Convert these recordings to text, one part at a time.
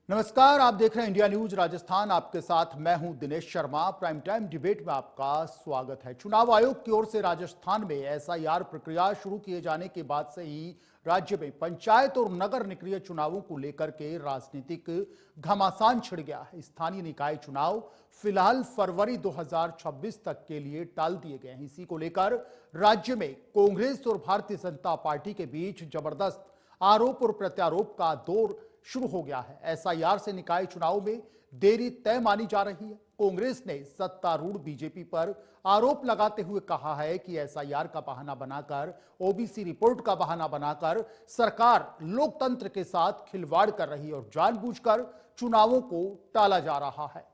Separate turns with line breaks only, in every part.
नमस्कार, आप देख रहे हैं इंडिया न्यूज राजस्थान। आपके साथ मैं हूं Dinesh Sharma. Prime time debate में आपका स्वागत है। चुनाव आयोग की ओर से राजस्थान में एसआईआर प्रक्रिया शुरू किए जाने के बाद से ही राज्य में पंचायत और नगर निकाय चुनावों को लेकर के राजनीतिक घमासान छिड़ गया है। स्थानीय निकाय चुनाव फिलहाल फरवरी 2026 तक के लिए टाल दिए गए हैं। इसी को लेकर राज्य में कांग्रेस और भारतीय जनता पार्टी के बीच जबरदस्त आरोप और प्रत्यारोप का दौर शुरू हो गया है। एसआईआर से निकाय चुनाव में देरी तय मानी जा रही है। कांग्रेस ने सत्तारूढ़ बीजेपी पर आरोप लगाते हुए कहा है कि एसआईआर का बहाना बनाकर, ओबीसी रिपोर्ट का बहाना बनाकर सरकार लोकतंत्र के साथ खिलवाड़ कर रही है और जानबूझकर चुनावों को टाला जा रहा है।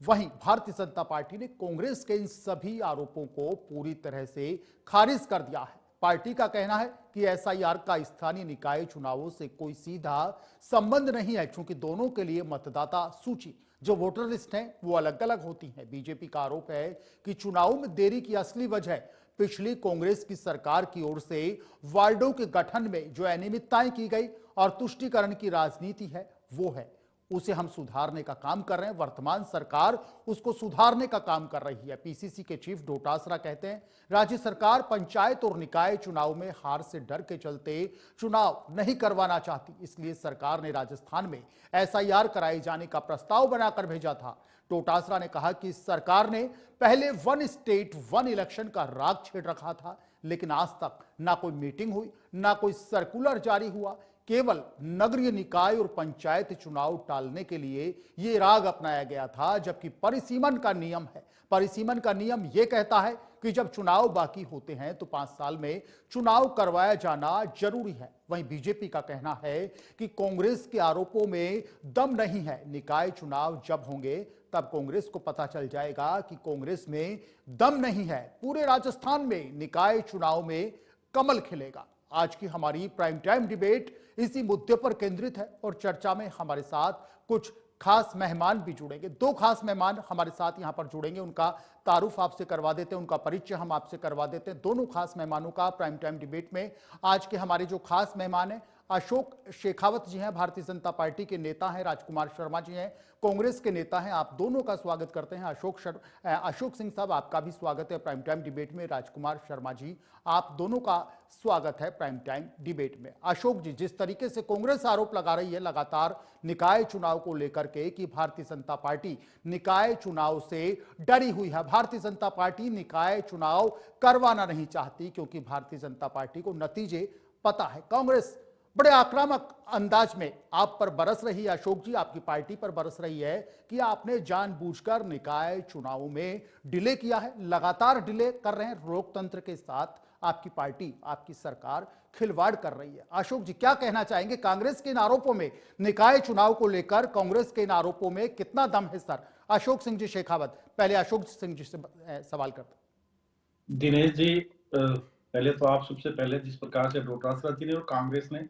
वहीं भारतीय जनता पार्टी ने कांग्रेस के इन सभी आरोपों को पूरी तरह से खारिज कर दिया है। पार्टी का कहना है कि एसआईआर का स्थानीय निकाय चुनावों से कोई सीधा संबंध नहीं है, क्योंकि दोनों के लिए मतदाता सूची जो वोटर लिस्ट है वो अलग अलग होती है। बीजेपी का आरोप है कि चुनाव में देरी की असली वजह पिछली कांग्रेस की सरकार की ओर से वार्डों के गठन में जो अनियमितताएं की गई और तुष्टीकरण की राजनीति है वो है, उसे हम सुधारने का काम कर रहे हैं। वर्तमान सरकार उसको सुधारने का काम कर रही है। पीसीसी के चीफ डोटासरा कहते हैं राज्य सरकार पंचायत और निकाय चुनाव में हार से डर के चलते चुनाव नहीं करवाना चाहती, इसलिए सरकार ने राजस्थान में एसआईआर कराए जाने का प्रस्ताव बनाकर भेजा था। डोटासरा ने कहा कि सरकार ने पहले वन स्टेट वन इलेक्शन का राग छेड़ रखा था, लेकिन आज तक ना कोई मीटिंग हुई, ना कोई सर्कुलर जारी हुआ। केवल नगरीय निकाय और पंचायत चुनाव टालने के लिए यह राग अपनाया गया था, जबकि परिसीमन का नियम है। परिसीमन का नियम यह कहता है कि जब चुनाव बाकी होते हैं तो 5 साल में चुनाव करवाया जाना जरूरी है। वहीं बीजेपी का कहना है कि कांग्रेस के आरोपों में दम नहीं है। निकाय चुनाव जब होंगे तब कांग्रेस को पता चल जाएगा कि कांग्रेस में दम नहीं है। पूरे राजस्थान में निकाय चुनाव में कमल खिलेगा। आज की हमारी प्राइम टाइम डिबेट इसी मुद्दे पर केंद्रित है और चर्चा में हमारे साथ कुछ खास मेहमान भी जुड़ेंगे। 2 खास मेहमान हमारे साथ यहां पर जुड़ेंगे। उनका तारुफ आपसे करवा देते हैं, उनका परिचय हम आपसे करवा देते हैं। दोनों खास मेहमानों का प्राइम टाइम डिबेट में आज के हमारे जो खास मेहमान हैं, अशोक शेखावत जी हैं, भारतीय जनता पार्टी के नेता हैं। राजकुमार शर्मा जी हैं, कांग्रेस के नेता हैं। आप दोनों का स्वागत करते हैं। अशोक सिंह साहब, आपका भी स्वागत है प्राइम टाइम डिबेट में। राजकुमार शर्मा जी, आप दोनों का स्वागत है प्राइम टाइम डिबेट में। अशोक जी, जिस तरीके से कांग्रेस आरोप लगा रही है लगातार निकाय चुनाव को लेकर के कि भारतीय जनता पार्टी निकाय चुनाव से डरी हुई है, भारतीय जनता पार्टी निकाय चुनाव करवाना नहीं चाहती क्योंकि भारतीय जनता पार्टी को नतीजे पता है। कांग्रेस बड़े आक्रामक अंदाज में आप पर बरस रही है। अशोक जी, आपकी पार्टी पर बरस रही है कि आपने जानबूझकर निकाय चुनाव में डिले किया है, लगातार डिले कर रहे हैं। लोकतंत्र के साथ आपकी पार्टी, आपकी सरकार खिलवाड़ कर रही है। अशोक जी, क्या कहना चाहेंगे कांग्रेस के इन आरोपों में, निकाय चुनाव को लेकर कांग्रेस के इन आरोपों में कितना दम है सर? अशोक सिंह जी शेखावत, पहले अशोक सिंह जी से सवाल करते।
दिनेश जी, पहले तो आप सबसे पहले जिस प्रकार से डोटासरा जी ने और कांग्रेस ने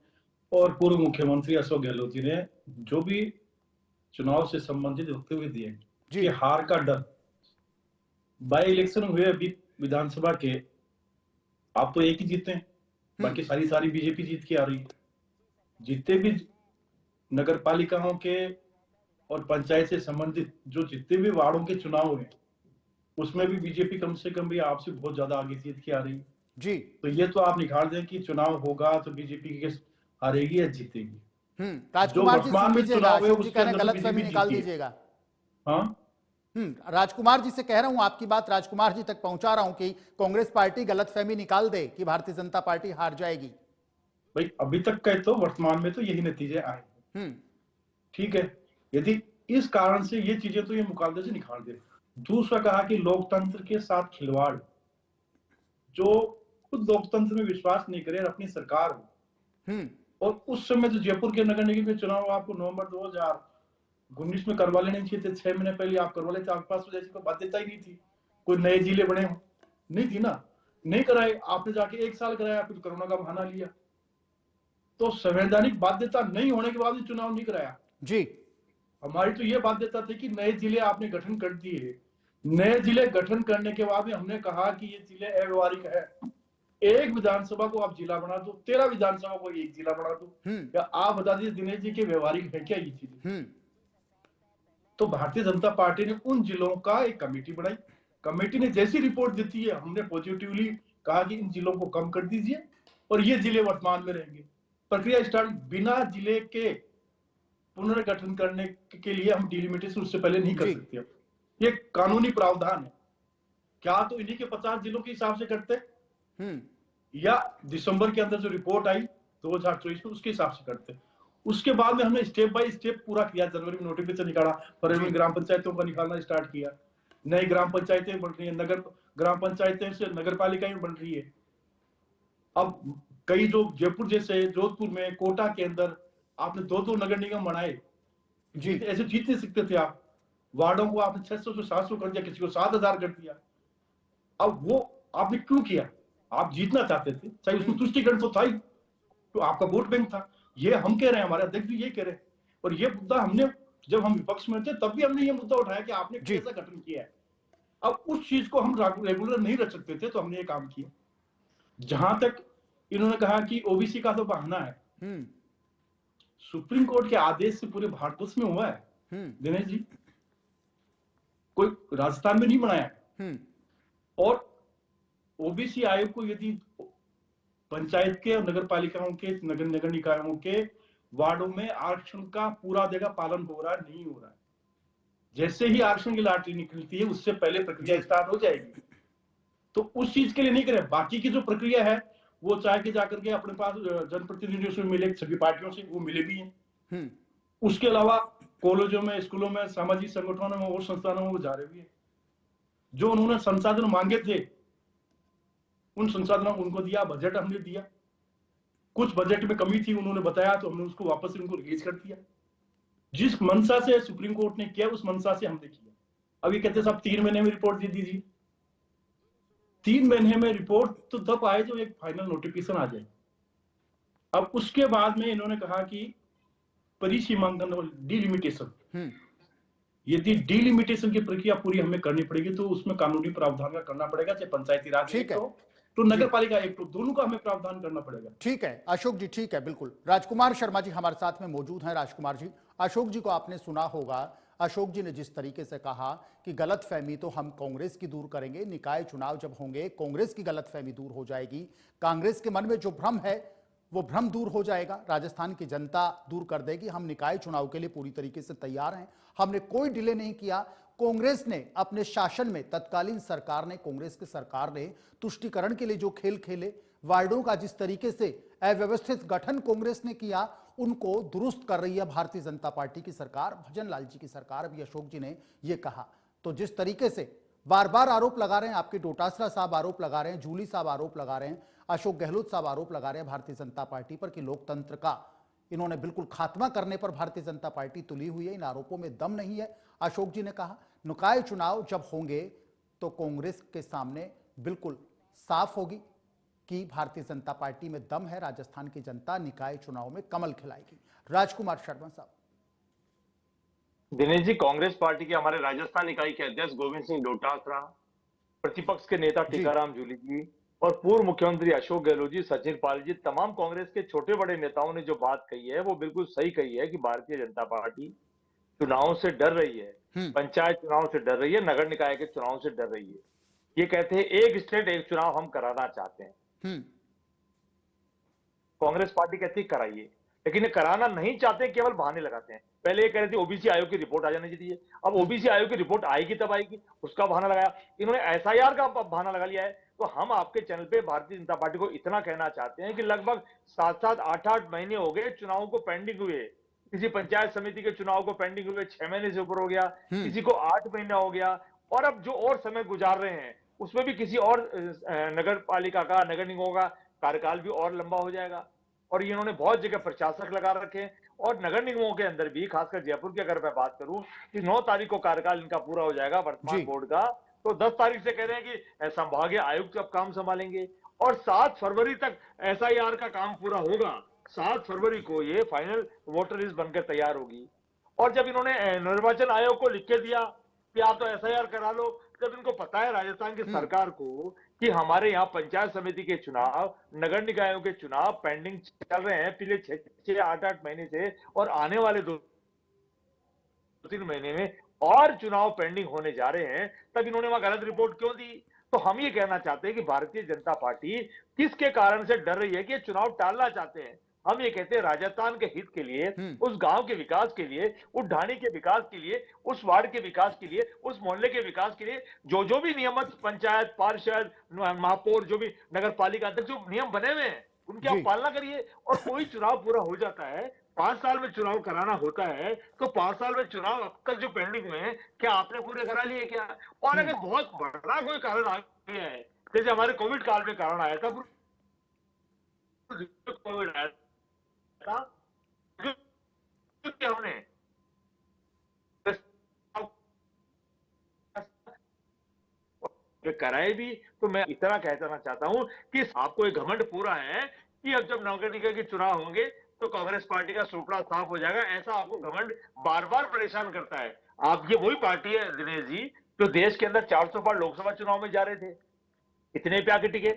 और पूर्व मुख्यमंत्री अशोक गहलोत जी ने जो भी चुनाव से संबंधित वक्तव्य दिए कि हार का डर, बाई इलेक्शन हुए अभी विधानसभा के, आप तो एक ही जीते हैं, बाकी सारी बीजेपी जीत के आ रही है। जितने भी नगर पालिकाओं के और पंचायत से संबंधित जो जितने भी वार्डों के चुनाव हुए उसमें भी बीजेपी कम से कम भी आपसे बहुत ज्यादा आगे जीत के आ रही है
जी।
तो ये तो आप निकाल दें कि चुनाव होगा तो बीजेपी के हारेगी या जीतेगी। जो
राजकुमार जी
वर्तमान में चुनाव है उसके अंदर
गलत
बीजेपी
निकाल
जीती है।
दीजिएगा।
हाँ,
राजकुमार जी से कह रहा हूं, आपकी बात राजकुमार जी तक पहुंचा रहा हूं कि कांग्रेस पार्टी गलतफहमी निकाल दे कि भारतीय जनता पार्टी हार जाएगी।
भाई अभी तक का तो वर्तमान में तो यही नतीजे आए। ठीक है, यदि इस कारण से ये चीजें तो ये मुकाबले से निकाल दे। दूसरा कहा कि लोकतंत्र के साथ खिलवाड़, जो खुद लोकतंत्र में विश्वास नहीं करे अपनी सरकार हो, और उस समय तो जयपुर के नगर निगम के चुनाव आपको नवंबर 2019 में करवा लेने चाहिए थे। 6 महीने पहले आप करवा लेते, आपके पास जैसी कोई बाध्यता ही नहीं थी, कोई नए जिले बने हो, नहीं थी ना, नहीं कराए आपने, जाके 1 साल कराया, फिर कोरोना का बहाना लिया। तो संवैधानिक बाध्यता नहीं होने के बाद भी चुनाव नहीं कराया
जी।
हमारी तो ये बाध्यता थी कि नए जिले आपने गठन कर दिए। नए जिले गठन करने के बाद हमने कहा कि ये जिले अव्यवहारिक है, एक विधानसभा को आप जिला बना दो, 13 विधानसभा को एक जिला बना दो। या आप बता दीजिए दिनेश जी के व्यवहारिक है क्या ये चीजें? तो भारतीय जनता पार्टी ने उन जिलों का एक कमेटी बनाई। कमेटी ने जैसी रिपोर्ट देती है, हमने पॉजिटिवली कहा कि इन जिलों को कम कर दीजिए और ये जिले वर्तमान में रहेंगे। प्रक्रिया स्टार्ट, बिना जिले के पुनर्गठन करने के लिए हम डिलिमिटेशन उससे पहले नहीं कर सकते। ये कानूनी प्रावधान है। क्या तो इन्हीं के 50 जिलों के हिसाब से करते, या दिसंबर के अंदर जो रिपोर्ट आई 2024 में उसके हिसाब से करते। उसके बाद में हमने स्टेप बाय स्टेप पूरा किया। जनवरी में नोटिफिकेशन निकाला, फरवरी में ग्राम पंचायतों का निकालना स्टार्ट किया, नई ग्राम पंचायतें बन रही है, नगर ग्राम पंचायतें से नगर पालिकाएं बन रही है। अब कई जो जयपुर जैसे जोधपुर में कोटा के अंदर आपने 2-2 नगर निगम बनाए, ऐसे जीत नहीं सकते थे आप। वार्डों को आपने 600 से 700 कर दिया, किसी को 7000 कर दिया। अब वो आपने क्यों किया? आप जीतना चाहते थे, चाहे उसमें तुष्टिकरण तो था ही, तो आपका वोट बैंक था। ये हम कह रहे हैं, हमारे अध्यक्ष भी ये कह रहे हैं। और ये मुद्दा हमने, जब हम विपक्ष में थे तब भी हमने ये मुद्दा उठाया कि आपने कैसा गठन किया है। अब उस चीज को हम रेगुलर नहीं रख सकते थे, तो हमने ये काम किया। जहां तक इन्होंने कहा कि ओबीसी का तो बहाना है, सुप्रीम कोर्ट के आदेश से पूरे भारतवर्ष में हुआ है दिनेश जी, कोई राजस्थान में नहीं बनाया। और ओबीसी आयोग को यदि पंचायत के और नगर पालिकाओं के नगर निकायों के वार्डों में आरक्षण का पूरा जगह पालन हो रहा है, नहीं हो रहा है। जैसे ही आरक्षण की लॉटरी निकलती है उससे पहले प्रक्रिया स्टार्ट हो जाएगी। तो उस चीज के लिए नहीं करें। बाकी की जो प्रक्रिया है वो चाहे कि जाकर के अपने पास जनप्रतिनिधियों से मिले, सभी पार्टियों से वो मिले भी हैं। उसके अलावा कॉलेजों में, स्कूलों में, सामाजिक संगठनों में और संस्थानों में वो जा रहे भी है। जो उन्होंने संसाधन मांगे थे उन संसाधनों उनको दिया, बजट हमने दिया। कुछ बजट में कमी थी उन्होंने बताया तो हमने उसको वापस उनको रिलीज कर दिया। जिस मंशा से सुप्रीम कोर्ट ने किया उस मंशा से हमने किया। अब ये कहते साहब 3 महीने में रिपोर्ट दे दीजिए। 3 महीने में रिपोर्ट तो तब आए जब एक फाइनल नोटिफिकेशन आ जाए। अब उसके बाद में इन्होंने कहा कि परिसीमांकन, डिलिमिटेशन, यदि डिलिमिटेशन की प्रक्रिया पूरी हमें करनी पड़ेगी तो उसमें कानूनी प्रावधान का करना पड़ेगा, चाहे पंचायती राज एक्ट हो तो नगर पालिका एक्ट हो, दोनों का हमें प्रावधान करना पड़ेगा।
ठीक है अशोक जी, ठीक है, बिल्कुल। राजकुमार शर्मा जी हमारे साथ में मौजूद हैं। राजकुमार जी, अशोक जी को आपने सुना होगा। अशोक जी ने जिस तरीके से कहा कि गलतफहमी तो हम कांग्रेस की दूर करेंगे, निकाय चुनाव जब होंगे कांग्रेस की गलतफहमी दूर हो जाएगी, कांग्रेस के मन में जो भ्रम है वो भ्रम दूर हो जाएगा, राजस्थान की जनता दूर कर देगी। हम निकाय चुनाव के लिए पूरी तरीके से तैयार हैं, हमने कोई डिले नहीं किया। कांग्रेस ने अपने शासन में, तत्कालीन सरकार ने, कांग्रेस की सरकार ने तुष्टीकरण के लिए जो खेल खेले, वार्डों का जिस तरीके से अव्यवस्थित गठन कांग्रेस ने किया, उनको दुरुस्त कर रही है भारतीय जनता पार्टी की सरकार, भजन लाल जी की सरकार। अभी अशोक जी ने यह कहा। तो जिस तरीके से बार बार आरोप लगा रहे हैं, आपके डोटासरा साहब आरोप लगा रहे हैं, जूली साहब आरोप लगा रहे हैं, अशोक गहलोत साहब आरोप लगा रहे हैं भारतीय जनता पार्टी पर कि लोकतंत्र का इन्होंने बिल्कुल खात्मा करने पर भारतीय जनता पार्टी तुली हुई है, इन आरोपों में दम नहीं है। अशोक जी ने कहा निकाय चुनाव जब होंगे तो कांग्रेस के सामने बिल्कुल साफ होगी कि भारतीय जनता पार्टी में दम है, राजस्थान की जनता निकाय चुनाव में कमल खिलाएगी। राजकुमार शर्मा साहब।
दिनेश जी, कांग्रेस पार्टी के हमारे राजस्थान इकाई के अध्यक्ष गोविंद सिंह डोटासरा, प्रतिपक्ष के नेता टीकाराम जूली जी और पूर्व मुख्यमंत्री अशोक गहलोत जी, सचिन पाल जी, तमाम कांग्रेस के छोटे बड़े नेताओं ने जो बात कही है वो बिल्कुल सही कही है कि भारतीय जनता पार्टी चुनाव से डर रही है, पंचायत चुनाव से डर रही है, नगर निकाय के चुनाव से डर रही है। ये कहते हैं एक स्टेट एक चुनाव हम कराना चाहते हैं। कांग्रेस पार्टी कहती है कराइए, लेकिन ये कराना नहीं चाहते, केवल बहाने लगाते हैं। पहले ये कह रहे थे ओबीसी आयोग की रिपोर्ट आ जानी चाहिए, अब ओबीसी आयोग की रिपोर्ट आएगी तब आएगी, उसका बहाना लगाया। इन्होंने एसआईआर का बहाना लगा लिया है। तो हम आपके चैनल पे भारतीय जनता पार्टी को इतना कहना चाहते हैं कि लगभग 7-7, 8-8 महीने हो गए चुनाव को पेंडिंग हुए। किसी पंचायत समिति के चुनाव को पेंडिंग हुए 6 महीने से ऊपर हो गया, किसी को 8 महीना हो गया, और अब जो और समय गुजार रहे हैं उसमें भी किसी और नगर पालिका का, नगर निगमों का कार्यकाल भी और लंबा हो जाएगा। और ये इन्होंने बहुत जगह प्रशासक लगा रखे हैं, और नगर निगमों के अंदर भी, खासकर जयपुर की अगर मैं बात करूं कि 9 तारीख को कार्यकाल इनका पूरा हो जाएगा वर्तमान बोर्ड का, तो 10 तारीख से कह रहे हैं कि संभागीय आयुक्त अब काम संभालेंगे और 7 फरवरी तक एसआईआर का काम पूरा होगा। 7 फरवरी को ये फाइनल वोटर लिस्ट बनकर तैयार होगी। और जब इन्होंने निर्वाचन आयोग को लिख के दिया कि आप तो एसआईआर करा लो, जब इनको पता है राजस्थान की सरकार को कि हमारे यहाँ पंचायत समिति के चुनाव, नगर निकायों के चुनाव पेंडिंग चल रहे हैं पिछले 6-8 महीने से, और आने वाले 2-3 महीने में और चुनाव पेंडिंग होने जा रहे हैं, तब इन्होंने वहां गलत रिपोर्ट क्यों दी? तो हम ये कहना चाहते हैं कि भारतीय जनता पार्टी किसके कारण से डर रही है कि ये चुनाव टालना चाहते हैं। हम ये कहते हैं राजस्थान के हित के लिए, उस गांव के विकास के लिए, उस ढाणी के विकास के लिए, उस वार्ड के विकास के लिए, उस मोहल्ले के विकास के लिए जो भी नियमित पंचायत, पार्षद, महापौर, जो भी नगर पालिका अध्यक्ष जो नियम बने हुए हैं उनकी आप पालना करिए। और कोई चुनाव पूरा हो जाता है, 5 साल में चुनाव कराना होता है, तो 5 साल में चुनाव अब तक जो पेंडिंग हुए हैं क्या आपने पूरे करा लिए क्या? और अगर बहुत बड़ा कोई कारण आ गया है, जैसे हमारे कोविड काल में कारण आया था, कोविड आया था, हमने कराए भी, तो मैं इतना कहना चाहता हूं कि आपको एक घमंड पूरा है कि अब जब नगर निगम के चुनाव होंगे तो कांग्रेस पार्टी का सुपड़ा साफ हो जाएगा। ऐसा आपको घमंड बार बार परेशान करता है। आप ये वही पार्टी है दिनेश जी जो देश के अंदर 400 बार लोकसभा चुनाव में जा रहे थे, इतने पे आके टिके,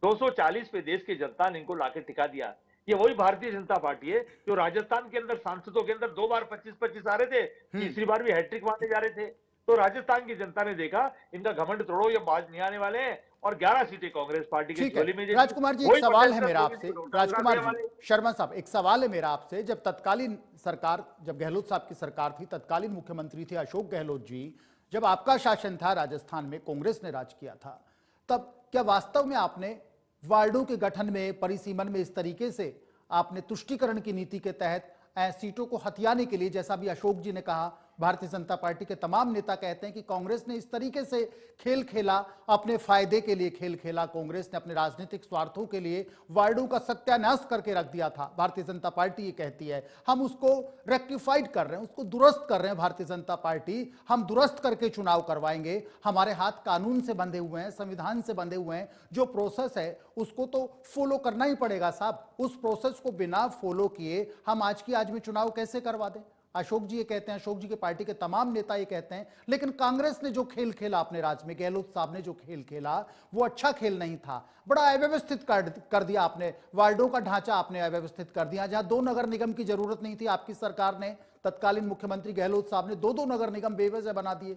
240 पे देश की जनता ने इनको लाके टिका दिया। ये वही भारतीय जनता पार्टी है जो राजस्थान के अंदर सांसदों के अंदर 2 बार 25-25 आ रहे थे, तीसरी बार भी हैट्रिक मारने जा रहे थे। तो राजस्थान की जनता ने देखा इनका घमंड तोड़ो, ये बाज नहीं आने वाले हैं, और 11 सीटें कांग्रेस पार्टी की झोली में।
राजकुमार जी, एक सवाल है मेरा आपसे, राजकुमार जी शर्मा साहब, एक सवाल है मेरा आपसे। जब तत्कालीन सरकार, जब गहलोत साहब की सरकार थी, तत्कालीन मुख्यमंत्री थे अशोक गहलोत जी, जब आपका शासन था राजस्थान में, कांग्रेस ने राज किया था, तब क्या वास्तव में आपने वार्डों के गठन में, परिसीमन में इस तरीके से आपने तुष्टीकरण की नीति के तहत सीटों को हथियाने के लिए, जैसा भी अशोक जी ने कहा, भारतीय जनता पार्टी के तमाम नेता कहते हैं कि कांग्रेस ने इस तरीके से खेल खेला, अपने फायदे के लिए खेल खेला, कांग्रेस ने अपने राजनीतिक स्वार्थों के लिए वार्डों का सत्यानाश करके रख दिया था। भारतीय जनता पार्टी ये कहती है हम उसको रेक्टिफाइड कर रहे हैं, उसको दुरुस्त कर रहे हैं भारतीय जनता पार्टी, हम दुरुस्त करके चुनाव करवाएंगे, हमारे हाथ कानून से बंधे हुए हैं, संविधान से बंधे हुए हैं, जो प्रोसेस है उसको तो फॉलो करना ही पड़ेगा साहब, उस प्रोसेस को बिना फॉलो किए हम आज की आज में चुनाव कैसे करवा दें? अशोक जी ये कहते हैं, अशोक जी के पार्टी के तमाम नेता ये कहते हैं। लेकिन कांग्रेस ने जो खेल खेला अपने राज्य में, गहलोत साहब ने जो खेल खेला, वो अच्छा खेल नहीं था, बड़ा अव्यवस्थित कर दिया आपने, वार्डों का ढांचा आपने अव्यवस्थित कर दिया। जहां 2 नगर निगम की जरूरत नहीं थी, आपकी सरकार ने, तत्कालीन मुख्यमंत्री गहलोत साहब ने 2-2 नगर निगम बेवजह बना दिए।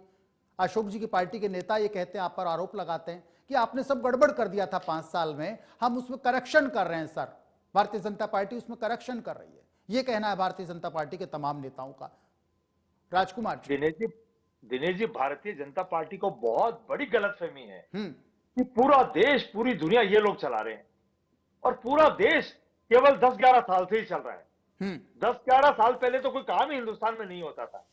अशोक जी की पार्टी के नेता ये कहते हैं, आप पर आरोप लगाते हैं कि आपने सब गड़बड़ कर दिया था 5 साल में, हम उसमें करेक्शन कर रहे हैं सर, भारतीय जनता पार्टी उसमें करेक्शन कर रही है, ये कहना है भारतीय जनता पार्टी के तमाम नेताओं का। राजकुमार जी।
दिनेश जी, भारतीय जनता पार्टी को बहुत बड़ी गलतफहमी है कि पूरा देश, पूरी दुनिया ये लोग चला रहे हैं, और पूरा देश केवल 10-11 साल से ही चल रहा है। 10-11 साल पहले तो कोई काम ही हिंदुस्तान में नहीं होता था।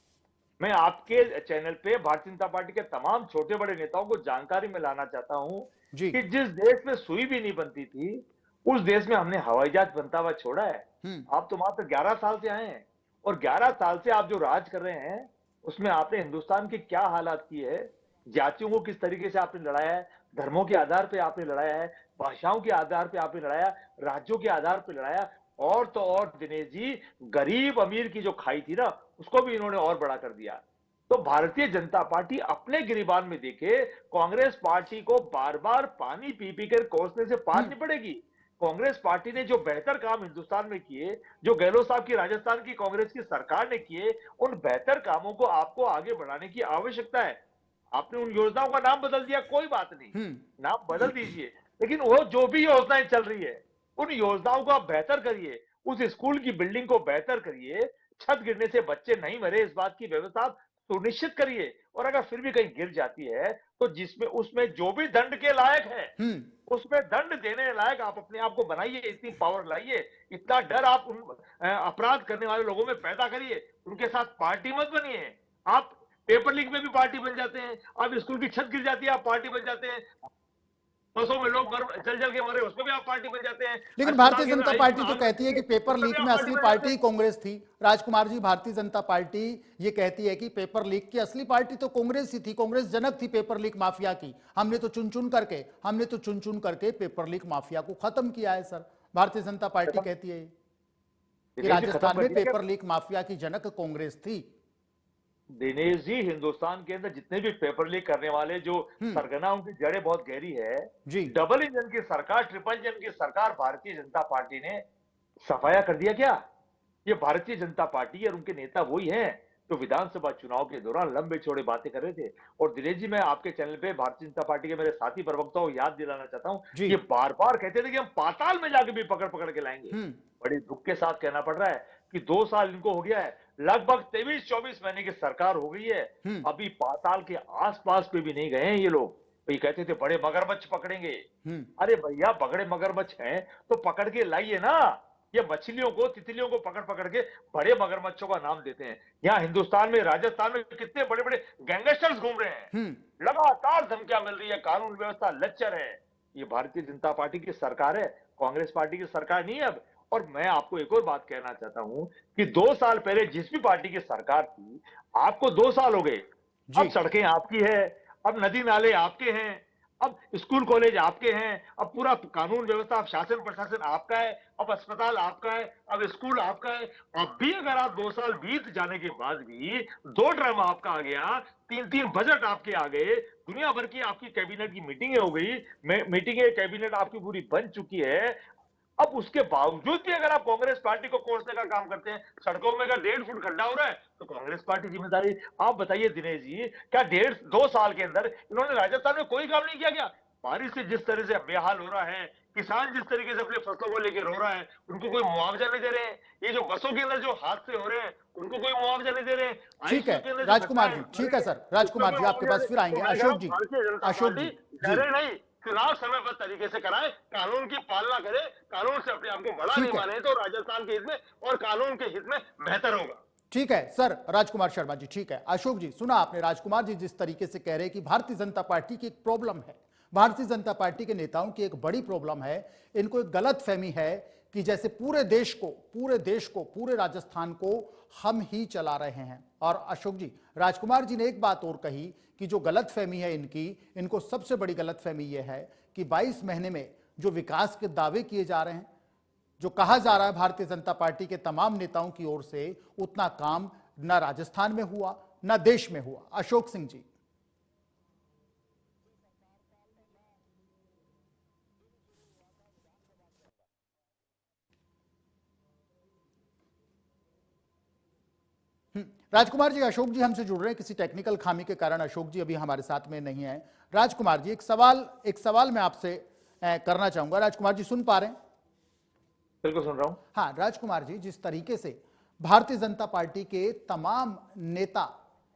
मैं आपके चैनल पे भारतीय जनता पार्टी के तमाम छोटे बड़े नेताओं को जानकारी में लाना चाहता हूं कि जिस देश में सुई भी नहीं बनती थी, उस देश में हमने हवाई जहाज बनता हुआ छोड़ा है। आप तो मात्र 11 साल से आए हैं, और 11 साल से आप जो राज कर रहे हैं उसमें आपने हिंदुस्तान की क्या हालात की है, जातियों को किस तरीके से आपने लड़ाया है, धर्मों के आधार पे आपने लड़ाया है, भाषाओं के आधार पे आपने लड़ाया, राज्यों के आधार पे लड़ाया, और तो और दिनेश जी, गरीब अमीर की जो खाई थी ना, उसको भी इन्होंने और बड़ा कर दिया। तो भारतीय जनता पार्टी अपने गिरिबान में देखे, कांग्रेस पार्टी को बार बार पानी पी पी कर कोसने से पार नहीं पड़ेगी। कांग्रेस पार्टी ने जो बेहतर काम हिंदुस्तान में किए, जो गहलोत साहब की राजस्थान की कांग्रेस की सरकार ने किए, उन बेहतर कामों को आपको आगे बढ़ाने की आवश्यकता है। आपने उन योजनाओं का नाम बदल दिया, कोई बात नहीं, नाम बदल दीजिए, लेकिन वो जो भी योजनाएं चल रही है उन योजनाओं को आप बेहतर करिए, उस स्कूल की बिल्डिंग को बेहतर करिए, छत गिरने से बच्चे नहीं मरे इस बात की व्यवस्था सुनिश्चित करिए, और अगर फिर भी कहीं गिर जाती है तो जिसमें उसमें जो भी दंड के लायक है उसमें दंड देने लायक आप अपने आप को बनाइए, इतनी पावर लाइए, इतना डर आप उन अपराध करने वाले लोगों में पैदा करिए, उनके साथ पार्टी मत बनिए। आप पेपर लीक में भी पार्टी बन जाते हैं, आप स्कूल की छत गिर जाती है आप पार्टी बन जाते हैं, बसों में लोग जल जल के मरे उसमें भी आप पार्टी बन जाते हैं।
लेकिन भारतीय जनता पार्टी तो कहती है कि पेपर लीक में असली पार्टी ही कांग्रेस थी। राजकुमार जी, भारतीय जनता पार्टी ये कहती है कि पेपर लीक की असली पार्टी तो कांग्रेस ही थी, कांग्रेस जनक थी पेपर लीक माफिया की, हमने तो चुन चुन करके पेपर लीक माफिया को खत्म किया है सर। भारतीय जनता पार्टी कहती है कि राजस्थान में पेपर लीक माफिया की जनक कांग्रेस थी।
दिनेश जी, हिंदुस्तान के अंदर जितने भी पेपर लीक करने वाले जो सरगना, उनकी जड़ें बहुत गहरी है।
जी।
डबल इंजन की सरकार, ट्रिपल इंजन की सरकार भारतीय जनता पार्टी ने सफाया कर दिया क्या? ये भारतीय जनता पार्टी और उनके नेता वही हैं जो विधानसभा चुनाव के दौरान लंबे चौड़े बातें कर रहे थे। और दिनेश जी, मैं आपके चैनल पे भारतीय जनता पार्टी के मेरे साथी प्रवक्ताओं को याद दिलाना चाहता हूं,
जी।
ये बार बार कहते थे कि हम पाताल में जाके भी पकड़ पकड़ के लाएंगे।
हम्म।
बड़ी दुख के साथ कहना पड़ रहा है कि 2 साल इनको हो गया है, लगभग 23-24 महीने की सरकार हो गई है, अभी पाताल के आसपास पे भी नहीं गए हैं ये लोग। तो ये कहते थे बड़े मगरमच्छ पकड़ेंगे। अरे भैया, बड़े मगरमच्छ हैं तो पकड़ के लाइए ना। ये मछलियों को, तितलियों को पकड़ पकड़ के बड़े मगरमच्छों का नाम देते हैं। यहाँ हिंदुस्तान में, राजस्थान में कितने बड़े बड़े गैंगस्टर्स घूम रहे हैं, लगातार धमकियां मिल रही है, कानून व्यवस्था लच्चर है। ये भारतीय जनता पार्टी की सरकार है, कांग्रेस पार्टी की सरकार नहीं है अब। और मैं आपको एक और बात कहना चाहता हूं कि 2 साल पहले जिस भी पार्टी की सरकार थी, आपको 2 साल हो गए, अब सड़कें आपकी है, अब नदी नाले आपके हैं, अब स्कूल कॉलेज आपके हैं, अब पूरा कानून व्यवस्था, अब शासन प्रशासन आपका है, अब अस्पताल आपका है, अब स्कूल आपका है। अब भी अगर आप 2 साल बीत जाने के बाद भी 2 टर्म आपका आ गया, 3-3 बजट आपके आ गए, दुनिया भर की आपकी कैबिनेट की मीटिंगें हो गई, मीटिंगें कैबिनेट आपकी पूरी बन चुकी है। अब उसके बावजूद भी अगर आप कांग्रेस पार्टी को कोसने का काम करते हैं, सड़कों में अगर 1.5 फुट गड्ढा हो रहा है तो कांग्रेस पार्टी जिम्मेदारी। आप बताइए दिनेश जी, क्या 2 साल के अंदर इन्होंने राजस्थान में कोई काम नहीं किया क्या? बारिश से जिस तरह से बेहाल हो रहा है, किसान जिस तरीके से अपनी फसलों को लेकर रो रहा है, उनको कोई मुआवजा नहीं दे रहे हैं। ये जो बसों के अंदर जो हादसे हो रहे हैं, उनको कोई मुआवजा नहीं दे रहे हैं।
ठीक है राजकुमार जी, ठीक है सर, राजकुमार जी आपके पास फिर आएंगे। अशोक जी, अशोक जी,
नहीं, चुनाव समयबद्ध तरीके से कराए, कानून की पालना करे, कानून से अपने आप को बड़ा नहीं माने तो राजस्थान के हित में और कानून के हित में बेहतर होगा।
ठीक है सर, राजकुमार शर्मा जी, ठीक है। अशोक जी, सुना आपने राजकुमार जी जिस तरीके से कह रहे हैं कि भारतीय जनता पार्टी की एक प्रॉब्लम है, भारतीय जनता पार्टी के नेताओं की एक बड़ी प्रॉब्लम है, इनको एक गलत फहमी है कि जैसे पूरे देश को, पूरे राजस्थान को हम ही चला रहे हैं। और अशोक जी, राजकुमार जी ने एक बात और कही कि जो गलत फहमी है इनको सबसे बड़ी गलत फहमी यह है कि 22 महीने में जो विकास के दावे किए जा रहे हैं, जो कहा जा रहा है भारतीय जनता पार्टी के तमाम नेताओं की ओर से, उतना काम ना राजस्थान में हुआ ना देश में हुआ। अशोक सिंह जी। राजकुमार जी, अशोक जी हमसे जुड़ रहे हैं, किसी टेक्निकल खामी के कारण अशोक जी अभी हमारे साथ में नहीं है। राजकुमार जी, एक सवाल मैं आपसे करना चाहूंगा। राजकुमार जी सुन पा रहे हैं?
बिल्कुल सुन रहा हूं।
हाँ राजकुमार जी, जिस तरीके से भारतीय जनता पार्टी के तमाम नेता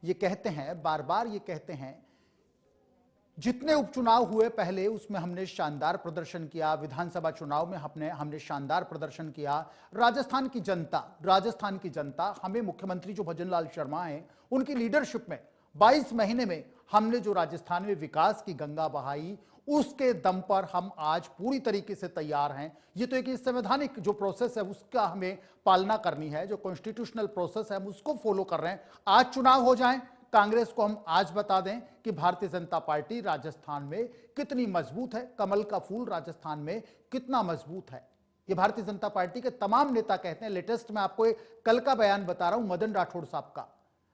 ये कहते हैं, बार बार ये कहते हैं, जितने उपचुनाव हुए पहले उसमें हमने शानदार प्रदर्शन किया, विधानसभा चुनाव में हमने शानदार प्रदर्शन किया, राजस्थान की जनता हमें, मुख्यमंत्री जो भजन लाल शर्मा हैं उनकी लीडरशिप में 22 महीने में हमने जो राजस्थान में विकास की गंगा बहाई, उसके दम पर हम आज पूरी तरीके से तैयार हैं। ये तो एक संवैधानिक जो प्रोसेस है उसका हमें पालना करनी है, जो कॉन्स्टिट्यूशनल प्रोसेस है हम उसको फॉलो कर रहे हैं। आज चुनाव हो जाए, कांग्रेस को हम आज बता दें कि भारतीय जनता पार्टी राजस्थान में कितनी मजबूत है, कमल का फूल राजस्थान में कितना मजबूत है। ये भारतीय जनता पार्टी के तमाम नेता कहते हैं। लेटेस्ट में आपको कल का बयान बता रहा हूं मदन राठौड़ साहब का,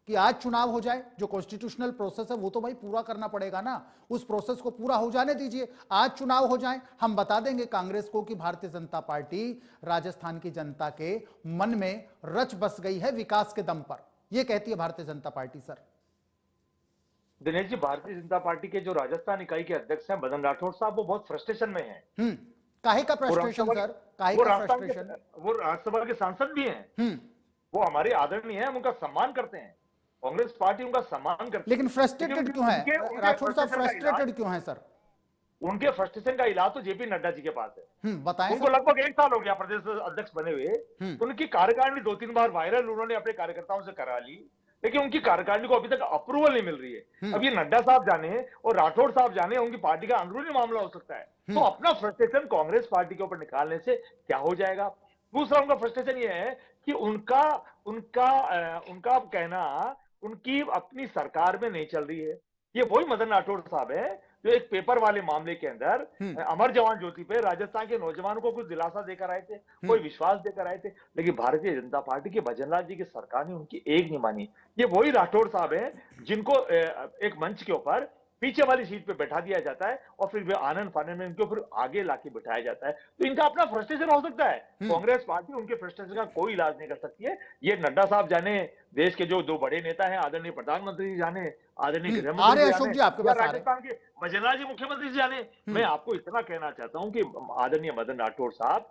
कि आज चुनाव हो जाए, जो कॉन्स्टिट्यूशनल प्रोसेस है वो तो भाई पूरा करना पड़ेगा ना, उस प्रोसेस को पूरा हो जाने दीजिए। आज चुनाव हो जाए, हम बता देंगे कांग्रेस को कि भारतीय जनता पार्टी राजस्थान की जनता के मन में रच बस गई है विकास के दम पर। यह कहती है Bharatiya Janata party. Sir
Dinesh ji, Bharatiya Janata party के जो राजस्थान इकाई के अध्यक्ष हैं मदन राठौड़ साहब, वो बहुत फ्रस्ट्रेशन में हैं।
काहे का फ्रस्ट्रेशन सर? काहे का फ्रस्ट्रेशन?
वो राज्यसभा के सांसद भी हैं, वो हमारे आदरणीय हैं, हम उनका सम्मान करते हैं, कांग्रेस पार्टी उनका सम्मान करती है।
लेकिन फ्रस्ट्रेटेड क्यों है राठौड़ साहब? फ्रस्ट्रेटेड क्यों है सर?
उनके फ्रस्ट्रेशन का इलाज तो जेपी नड्डा जी के पास है।
बताएं।
उनको लगभग 1 साल हो गया प्रदेश अध्यक्ष बने हुए। उनकी कार्यकारिणी 2-3 बार वायरल उन्होंने अपने कार्यकर्ताओं से करा ली, लेकिन उनकी कार्यकारिणी को अभी तक अप्रूवल नहीं मिल रही है। अब ये नड्डा साहब जाने और राठौड़ साहब जाने, उनकी पार्टी का अंदरूनी मामला हो सकता है। तो अपना फ्रस्ट्रेशन कांग्रेस पार्टी के ऊपर निकालने से क्या हो जाएगा? दूसरा उनका फ्रस्ट्रेशन ये है कि उनका कहना उनकी अपनी सरकार में नहीं चल रही है। ये वही मदन राठौड़ साहब है जो एक पेपर वाले मामले के अंदर अमर जवान ज्योति पे राजस्थान के नौजवानों को कुछ दिलासा देकर आए थे, कोई विश्वास देकर आए थे, लेकिन भारतीय जनता पार्टी के भजन लाल जी की सरकार ने उनकी एक नहीं मानी। ये वही राठौड़ साहब हैं जिनको एक मंच के ऊपर पीछे वाली सीट पे बैठा दिया जाता है और फिर वे आनंद फानन में इनको फिर आगे लाके बिठाया जाता है। तो इनका अपना फ्रस्ट्रेशन हो सकता है, कांग्रेस पार्टी उनके फ्रस्ट्रेशन का कोई इलाज नहीं कर सकती है। ये नड्डा साहब जाने, देश के जो दो बड़े नेता हैं, आदरणीय प्रधानमंत्री जी जाने, आदरणीय गृह मंत्री जी
अशोक जी
जाने,
आपके
या
पास आ रहे हैं।
राजस्थान के भजनलाल जी मुख्यमंत्री जी जाने। मैं आपको इतना कहना चाहता हूं कि आदरणीय मदन राठौड़ साहब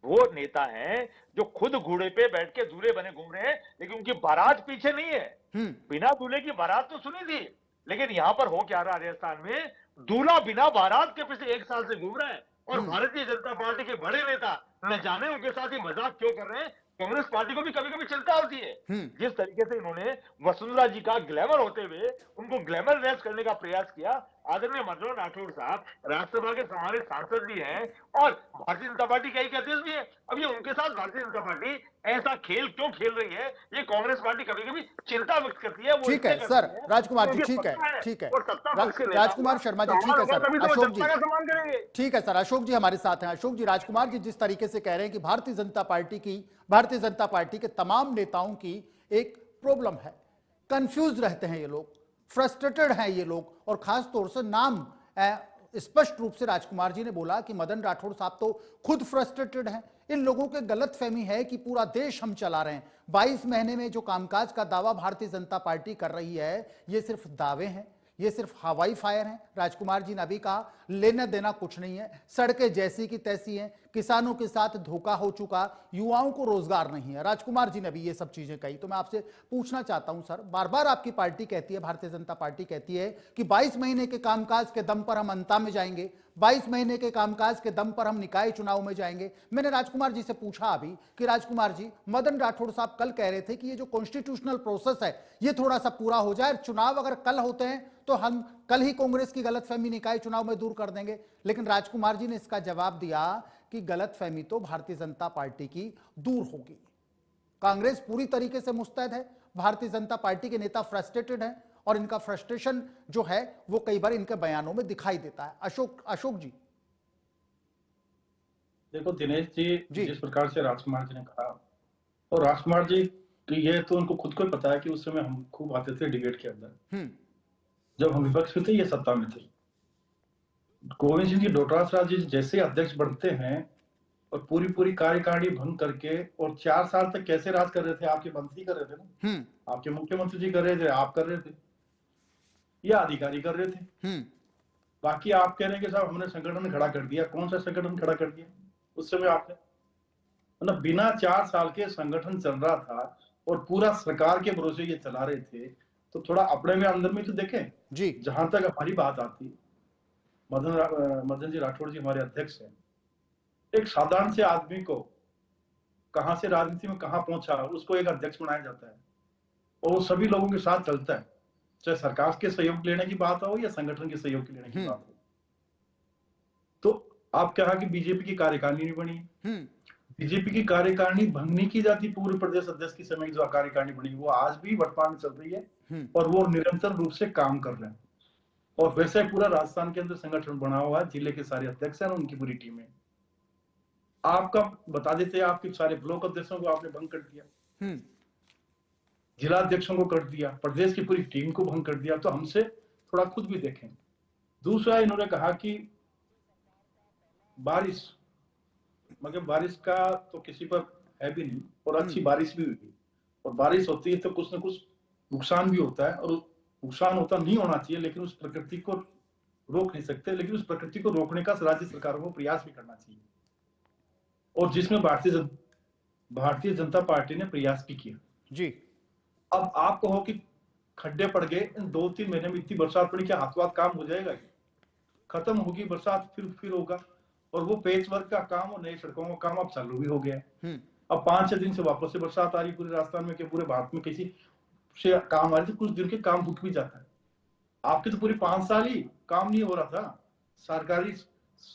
वो नेता हैं जो खुद घोड़े पे बैठ के दूल्हे बने घूम रहे हैं, लेकिन उनकी बारात पीछे नहीं है। बिना दूल्हे की बारात तो सुनी थी, लेकिन यहां पर हो क्या रहा है राजस्थान में, दूल्हा बिना बारात के पीछे 1 साल से घूम रहा है और भारतीय जनता पार्टी के बड़े नेता न जाने उनके साथ ही मजाक क्यों कर रहे हैं। कांग्रेस पार्टी को भी कभी कभी चिंता होती है जिस तरीके से इन्होंने वसुंधरा जी का ग्लैमर होते हुए उनको ग्लैमर लेस करने का प्रयास किया। आदरणीय मदन राठौड़ साहब राज्यसभा के सम्मानित सांसद भी हैं और भारतीय जनता पार्टी के एक अध्यक्ष भी है। अब ये उनके साथ भारतीय जनता पार्टी ऐसा खेल क्यों खेल रही है, ये कांग्रेस पार्टी कभी कभी चिंता व्यक्त करती है।
ठीक है सर, राजकुमार जी, ठीक है, ठीक है, राजकुमार शर्मा जी, ठीक है सर, अशोक जी, ठीक है सर, अशोक जी हमारे साथ हैं। अशोक जी, राजकुमार जी जिस तरीके से कह रहे हैं कि भारतीय जनता पार्टी के तमाम नेताओं की एक प्रॉब्लम है, कंफ्यूज रहते हैं ये लोग, फ्रस्ट्रेटेड हैं ये लोग, और खास तौर से नाम स्पष्ट रूप से राजकुमार जी ने बोला कि मदन राठौड़ साहब तो खुद फ्रस्ट्रेटेड हैं। इन लोगों के गलतफहमी है कि पूरा देश हम चला रहे हैं। 22 महीने में जो कामकाज का दावा भारतीय जनता पार्टी कर रही है, ये सिर्फ दावे हैं, ये सिर्फ हवाई फायर हैं। राजकुमार जी ने अभी कहा लेना देना कुछ नहीं है, सड़कें जैसी की तैसी हैं, किसानों के साथ धोखा हो चुका, युवाओं को रोजगार नहीं है। राजकुमार जी ने भी ये सब चीजें कही। तो मैं आपसे पूछना चाहता हूं सर, बार बार आपकी पार्टी कहती है, भारतीय जनता पार्टी कहती है कि 22 महीने के कामकाज के दम पर हम अंता में जाएंगे, 22 महीने के कामकाज के दम पर हम निकाय चुनाव में जाएंगे। मैंने राजकुमार जी से पूछा अभी कि राजकुमार जी, मदन राठौड़ साहब कल कह रहे थे कि ये जो कॉन्स्टिट्यूशनल प्रोसेस है ये थोड़ा सा पूरा हो जाए, चुनाव अगर कल होते हैं तो हम कल ही कांग्रेस की गलतफहमी निकाय चुनाव में दूर कर देंगे। लेकिन राजकुमार जी ने इसका जवाब दिया कि गलतफहमी तो भारतीय जनता पार्टी की दूर होगी, कांग्रेस पूरी तरीके से मुस्तैद है, भारतीय जनता पार्टी के नेता फ्रस्ट्रेटेड हैं और इनका फ्रस्ट्रेशन जो है वो कई बार इनके बयानों में दिखाई देता है। अशोक जी।
देखो दिनेश जी, जिस प्रकार से राजकुमार जी ने कहा, और राजकुमार जी कि ये तो उनको खुद को पता है कि उस समय हम खूब आते थे डिबेट के अंदर, जब हम विपक्ष में थे, ये सत्ता में थे। गोविंद सिंह जी डोटासरा जी जैसे अध्यक्ष बनते हैं और पूरी कार्यकारिणी भंग करके, और 4 साल तक कैसे राज कर रहे थे, आपके मंत्री कर रहे थे ना, आपके मुख्यमंत्री जी कर रहे थे, आप कर रहे थे, या अधिकारी कर रहे थे। बाकी आप कह रहे हैं कि साहब हमने संगठन खड़ा कर दिया। कौन सा संगठन खड़ा कर दिया उस समय आपने? मतलब बिना 4 साल के संगठन चल रहा था और पूरा सरकार के भरोसे ये चला रहे थे, तो थोड़ा अपने में अंदर में तो देखें जी। जहां तक हमारी बात आती, मदन जी राठौड़ जी हमारे अध्यक्ष हैं। एक साधारण से आदमी को कहां से राजनीति में कहां पहुंचा, उसको एक अध्यक्ष बनाया जाता है और वो सभी लोगों के साथ चलता है, चाहे सरकार के सहयोग लेने की बात हो या संगठन के सहयोग लेने की बात हो। तो आप कहा कि बीजेपी की कार्यकारिणी नहीं बनी, बीजेपी की कार्यकारिणी भंग नहीं की जाती। पूर्व प्रदेश अध्यक्ष की समय जो कार्यकारिणी बनी वो आज भी वर्तमान में चल रही है और वो निरंतर रूप से काम कर रहे हैं। और वैसे पूरा राजस्थान के अंदर संगठन बना हुआ है, जिले के सारे अध्यक्ष हैं, उनकी पूरी टीम है। आपका बता देते हैं, आपके सारे ब्लॉक अध्यक्षों को आपने भंग कर दिया, जिला अध्यक्षों को कर दिया, प्रदेश की पूरी टीम को भंग कर दिया। तो हमसे थोड़ा खुद भी देखें। दूसरा, इन्होंने कहा कि बारिश, मगर बारिश का तो किसी पर है भी नहीं, और अच्छी बारिश भी हुई, और बारिश होती है तो कुछ न कुछ नुकसान भी होता है, और नुकसान होता नहीं होना चाहिए, लेकिन उस प्रकृति को रोक नहीं सकते, लेकिन उस प्रकृति को रोकने का राज्य सरकारों को प्रयास भी करना चाहिए, और जिसमें भारतीय जनता पार्टी ने प्रयास भी किया जी। अब आप कहो कि खड्डे पड़ गए, इन 2-3 महीने में इतनी बरसात पड़ी, क्या हाथों हाथ काम हो जाएगा? खत्म होगी बरसात, फिर होगा, और वो पेच वर्क का काम और नई सड़कों का काम अब चालू भी हो गया है। अब 5-6 दिन से वापस से बरसात आ रही पूरे राजस्थान में, कि पूरे भारत में किसी से काम आ रही थी, कुछ दिन के काम रुक भी जाता है। आपके तो पूरे 5 साल ही काम नहीं हो रहा था। सरकारी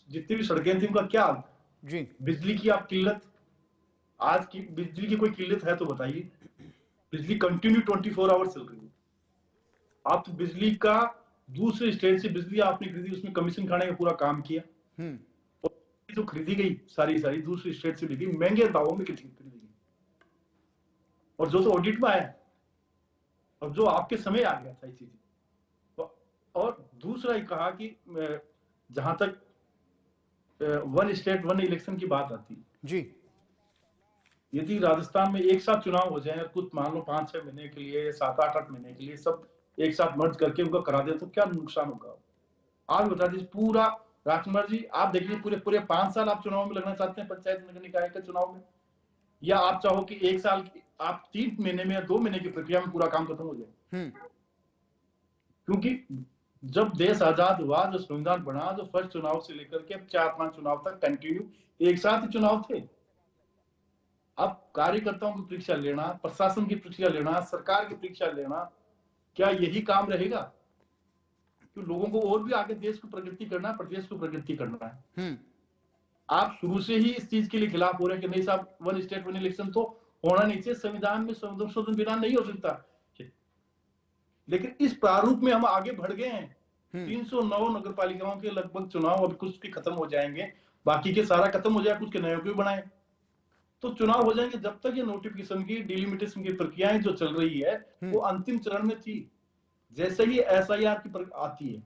जितनी भी सड़कें थी उनका क्या हाल जी? बिजली की आप किल्लत, आज की बिजली की कोई किल्लत है तो बताइए। बिजली कंटिन्यू 24 आवर्स चल रही है। आप तो बिजली का दूसरे स्टेट से बिजली आपने खरीदी, उसमें कमीशन खाने का पूरा काम किया। और जो खरीदी गई सारी सारी दूसरी स्टेट से बिकी, महंगे दावों में खरीदी गई, और जो तो ऑडिट में आया और जो आपके समय आ गया था ये चीज। और दूसरा ही कहा कि जहां तक वन स्टेट वन इलेक्शन की बात आती है
जी,
यदि राजस्थान में एक साथ चुनाव हो जाए, कुछ मान लो 5-6 महीने के लिए, 7-8 महीने के लिए सब एक साथ मर्ज करके उनको करा दे, तो क्या नुकसान होगा? आप बता दीजिए। पूरा राजकुमार जी, आप देखिए, पूरे 5 साल आप चुनाव में लगना चाहते हैं, पंचायत नगर निकाय के चुनाव में, या आप चाहो कि 1 साल आप 3 महीने में या 2 महीने की प्रक्रिया में पूरा काम खत्म हो जाए? क्योंकि जब देश आजाद हुआ, जो संविधान बना, जो फर्स्ट चुनाव से लेकर के 4-5 चुनाव तक कंटिन्यू एक साथ ही चुनाव थे। अब कार्यकर्ताओं की परीक्षा लेना, प्रशासन की परीक्षा लेना, सरकार की परीक्षा लेना, क्या यही काम रहेगा? कि लोगों को और भी आगे देश को प्रगति करना है, प्रदेश को प्रगति करना है। आप शुरू से ही इस चीज के लिए खिलाफ हो रहे हैं कि नहीं साहब, वन स्टेट वन इलेक्शन तो होना नहीं चाहिए, संविधान में संशोधन बिना नहीं हो सकता। लेकिन इस प्रारूप में हम आगे बढ़ गए हैं। 309 नगर पालिकाओं के लगभग चुनाव अभी कुछ के खत्म हो जाएंगे, बाकी के सारा खत्म हो जाए, कुछ के नए भी बनाए तो चुनाव हो जाएंगे। जब तक ये नोटिफिकेशन की, डिलिमिटेशन की प्रक्रियाएं जो चल रही है वो अंतिम चरण में थी। जैसे ही एसआईआर की आती है,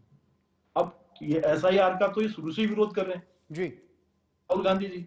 अब ये एसआईआर का तो ये शुरू से ही विरोध कर रहे हैं
जी,
राहुल गांधी जी।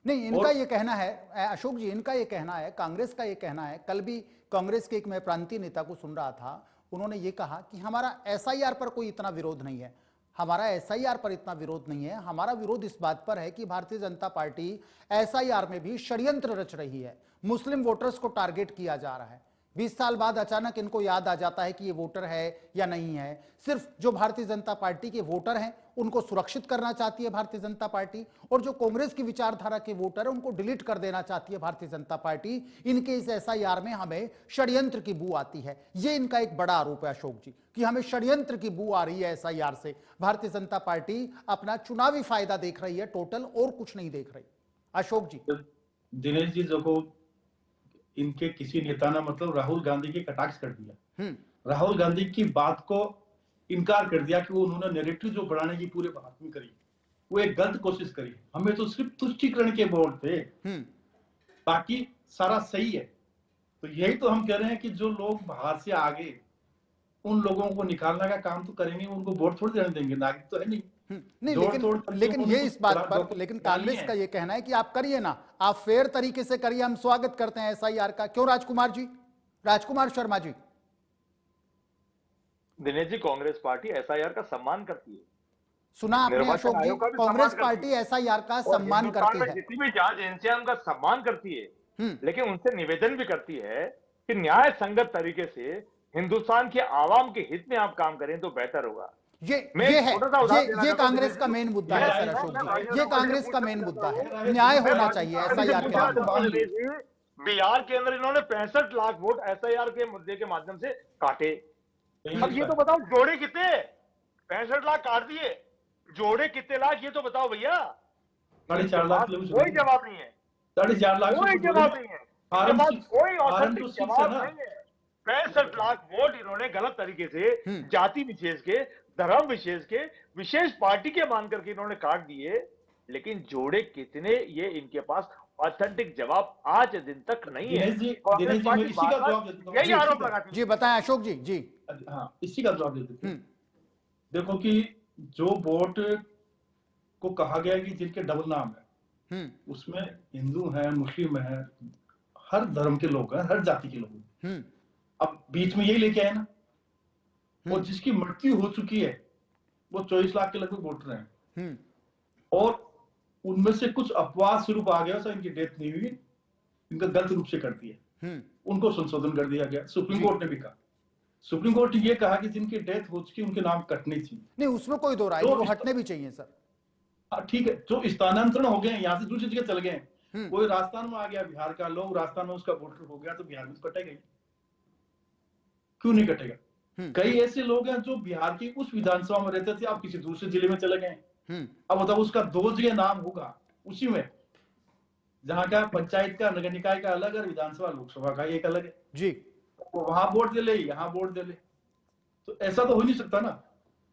नहीं, इनका ये कहना है, अशोक जी, इनका ये कहना है, कांग्रेस का ये कहना है, कल भी कांग्रेस के एक मैं प्रांतीय नेता को सुन रहा था, उन्होंने ये कहा कि हमारा एसआईआर पर कोई इतना विरोध नहीं है, हमारा एसआईआर पर इतना विरोध नहीं है, हमारा विरोध इस बात पर है कि भारतीय जनता पार्टी एसआईआर में भी षड्यंत्र रच रही है, मुस्लिम वोटर्स को टारगेट किया जा रहा है। 20 साल बाद अचानक इनको याद आ जाता है कि ये वोटर है या नहीं है। सिर्फ जो भारतीय जनता पार्टी के वोटर हैं उनको सुरक्षित करना चाहती है भारतीय जनता पार्टी, और जो कांग्रेस की विचारधारा के वोटर हैं उनको डिलीट कर देना चाहती है भारतीय जनता पार्टी। इनके इस एसआईआर में हमें षड्यंत्र की बू आती है, ये इनका एक बड़ा आरोप है अशोक जी, कि हमें षड्यंत्र की बू आ रही है एसआईआर से। भारतीय जनता पार्टी अपना चुनावी फायदा देख रही है टोटल, और कुछ नहीं देख रही। अशोक जी।
दिनेश जी, देखो, इनके किसी नेता ने मतलब राहुल गांधी के कटाक्ष कर दिया, राहुल गांधी की बात को इनकार कर दिया कि वो उन्होंने नैरेटिव जो बढ़ाने की पूरे भारत में करी, वो एक गलत कोशिश करी। हमें तो सिर्फ तुष्टीकरण के वोट थे, बाकी सारा सही है। तो यही तो हम कह रहे हैं कि जो लोग बाहर से आगे, उन लोगों को निकालने का काम तो करेंगे, उनको वोट थोड़ी देने देंगे, नागरिक तो है नहीं।
नहीं, लेकिन ये इस बात पर, लेकिन कांग्रेस का ये कहना है कि आप करिए ना, आप फेयर तरीके से करिए, हम स्वागत करते हैं एसआईआर का। क्यों राजकुमार जी, राजकुमार शर्मा जी?
दिनेश जी, कांग्रेस पार्टी एसआईआर का सम्मान करती है।
सुना आपने अशोक जी, कांग्रेस पार्टी एसआईआर का सम्मान करती है,
जितनी भी जांच एजेंसियां उनका सम्मान करती है, लेकिन उनसे निवेदन भी करती है कि न्याय संगत तरीके से हिंदुस्तान के आवाम के हित में आप काम करें तो बेहतर होगा।
ये कांग्रेस का मेन मुद्दा है सर अशोक जी, ये कांग्रेस का मेन मुद्दा है, न्याय होना चाहिए एसआईआर के माध्यम।
बिहार के अंदर इन्होंने 65 लाख वोट एसआईआर के मुद्दे के माध्यम से काटे। अब ये तो बताओ, जोड़े कितने? 65 लाख काट दिए, जोड़े कितने लाख, ये तो बताओ भैया।
4.5 लाख
कोई जवाब नहीं है,
4.5 लाख
कोई जवाब नहीं है, कोई ऑथेंटिक जवाब नहीं है। 65 लाख वोट इन्होंने गलत तरीके से जाति विशेष के, धर्म विशेष के, विशेष पार्टी के मान करके इन्होंने काट दिए, लेकिन जोड़े कितने, ये इनके पास ऑथेंटिक जवाब आज दिन तक नहीं है। यही आरोप लगाते हैं।
जी बताएं अशोक जी। जी
हाँ, इसी का जवाब दे देते हैं। देखो कि जो वोट को कहा गया कि जिनके डबल नाम है, उसमें हिंदू है, मुस्लिम है, हर धर्म के लोग हैं, हर जाति के लोग हैं। अब बीच में यही लेके आए ना, और जिसकी मृत्यु हो चुकी है वो 24 लाख के लगभग वोटर हैं, और उनमें से कुछ अपवाद स्वरूप आ गया, इनकी डेथ नहीं हुई, इनका गलत रूप से कर दिया, उनको संशोधन कर दिया गया। सुप्रीम कोर्ट ने भी कहा, सुप्रीम कोर्ट ने ये कहा कि जिनकी डेथ हो चुकी उनके नाम कटने चाहिए।
नहीं, उसमें कोई दो राय नहीं, वो हटने भी चाहिए सर।
ठीक है, जो स्थानांतरण हो गए, यहाँ से दूसरी जगह चल गए, कोई राजस्थान में आ गया, बिहार का लोग, राजस्थान में उसका वोटर हो गया, तो बिहार में तो कटेगा ही, क्यों नहीं कटेगा? कई ऐसे लोग हैं जो बिहार की उस विधानसभा में रहते थे, आप किसी दूसरे जिले में चले गए, अब बताओ उसका 2 जगह नाम होगा उसी में, जहां का पंचायत का, नगर निकाय का अलग है, विधानसभा लोकसभा का एक अलग है जी, तो वहां वोट दे ले, यहाँ वोट दे ले, तो ऐसा तो हो नहीं सकता ना,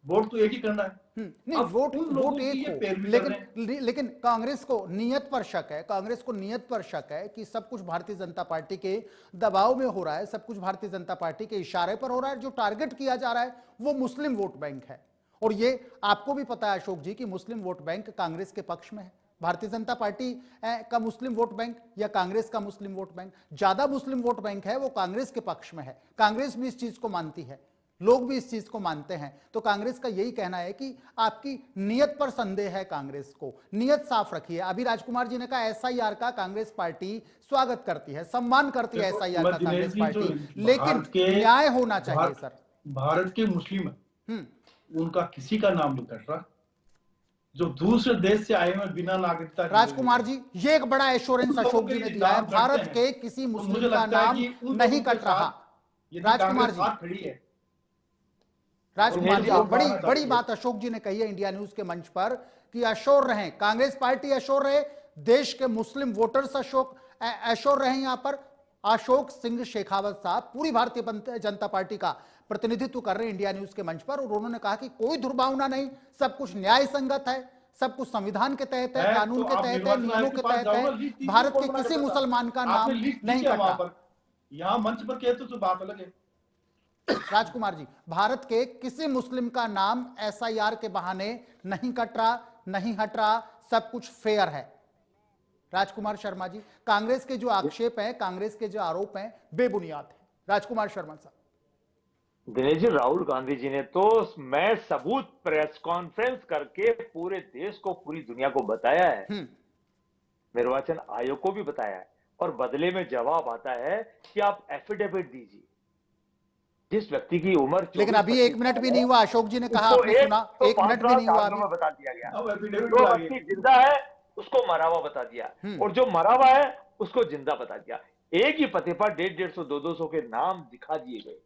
वोट तो एक ही करना है।
नहीं,
अब
वोट
उन लोगों
वोट
की
एक
ये
हो,
पैरवी कर रहे हैं।
लेकिन कांग्रेस को नियत पर शक है, कांग्रेस को नियत पर शक है कि सब कुछ भारतीय जनता पार्टी के दबाव में हो रहा है, सब कुछ भारतीय जनता पार्टी के इशारे पर हो रहा है। जो टारगेट किया जा रहा है वो मुस्लिम वोट बैंक है, और ये आपको भी पता है अशोक जी कि मुस्लिम वोट बैंक कांग्रेस के पक्ष में है। भारतीय जनता पार्टी का मुस्लिम वोट बैंक या कांग्रेस का मुस्लिम वोट बैंक, ज्यादा मुस्लिम वोट बैंक है वो कांग्रेस के पक्ष में है। कांग्रेस भी इस चीज को मानती है, लोग भी इस चीज को मानते हैं। तो कांग्रेस का यही कहना है कि आपकी नियत पर संदेह है, कांग्रेस को नियत साफ रखिए। अभी राजकुमार जी ने कहा एसआईआर का कांग्रेस पार्टी स्वागत करती है, सम्मान करती है एसआईआर का
दिनेश
कांग्रेस
जी,
पार्टी,
जो
लेकिन
भारत के
न्याय होना चाहिए सर।
भारत के मुस्लिम है, उनका किसी का नाम नहीं कट रहा। जो दूसरे देश से आए हुए बिना नागरिकता के
राजकुमार जी, ये एक बड़ा एश्योरेंस अशोक जी ने दिया है, भारत के किसी मुस्लिम का नाम नहीं कट रहा। राजकुमार जी,
खड़ी है।
राजकुमार जी,
आप
बड़ी बड़ी बात अशोक जी ने कही है इंडिया न्यूज के मंच पर कि अश्योर रहें, कांग्रेस पार्टी अश्योर रहे, देश के मुस्लिम वोटर्स अश्योर रहे। यहां पर अशोक सिंह शेखावत साहब पूरी भारतीय जनता पार्टी का प्रतिनिधित्व कर रहे हैं इंडिया न्यूज के मंच पर, और उन्होंने कहा कि कोई दुर्भावना नहीं, सब कुछ न्याय संगत है, सब कुछ संविधान के तहत है, कानून के तहत है, नियमों के तहत है, भारत के किसी मुसलमान का नाम नहीं कटा।
यहाँ मंच पर कहते तो बात अलग है।
राजकुमार जी, भारत के किसी मुस्लिम का नाम एसआईआर के बहाने नहीं कट रहा, नहीं हट रहा, सब कुछ फेयर है। राजकुमार शर्मा जी, कांग्रेस के जो आक्षेप हैं, कांग्रेस के जो आरोप हैं, बेबुनियाद है। राजकुमार शर्मा साहब।
दिनेश जी, राहुल गांधी जी ने तो मैं सबूत प्रेस कॉन्फ्रेंस करके पूरे देश को, पूरी दुनिया को बताया है, निर्वाचन आयोग को भी बताया है, और बदले में जवाब आता है कि आप एफिडेविट दीजिए। जिस व्यक्ति की उम्र,
लेकिन अभी 1 मिनट भी नहीं हुआ, अशोक जी ने कहा, आपने सुना, 1 मिनट भी नहीं हुआ, अभी
बता दिया गया।
एफिडेविट
जो व्यक्ति जिंदा है उसको मरा हुआ बता दिया, और जो मरा हुआ है उसको जिंदा बता दिया। एक ही पते पर 150, 200 के नाम दिखा दिए गए।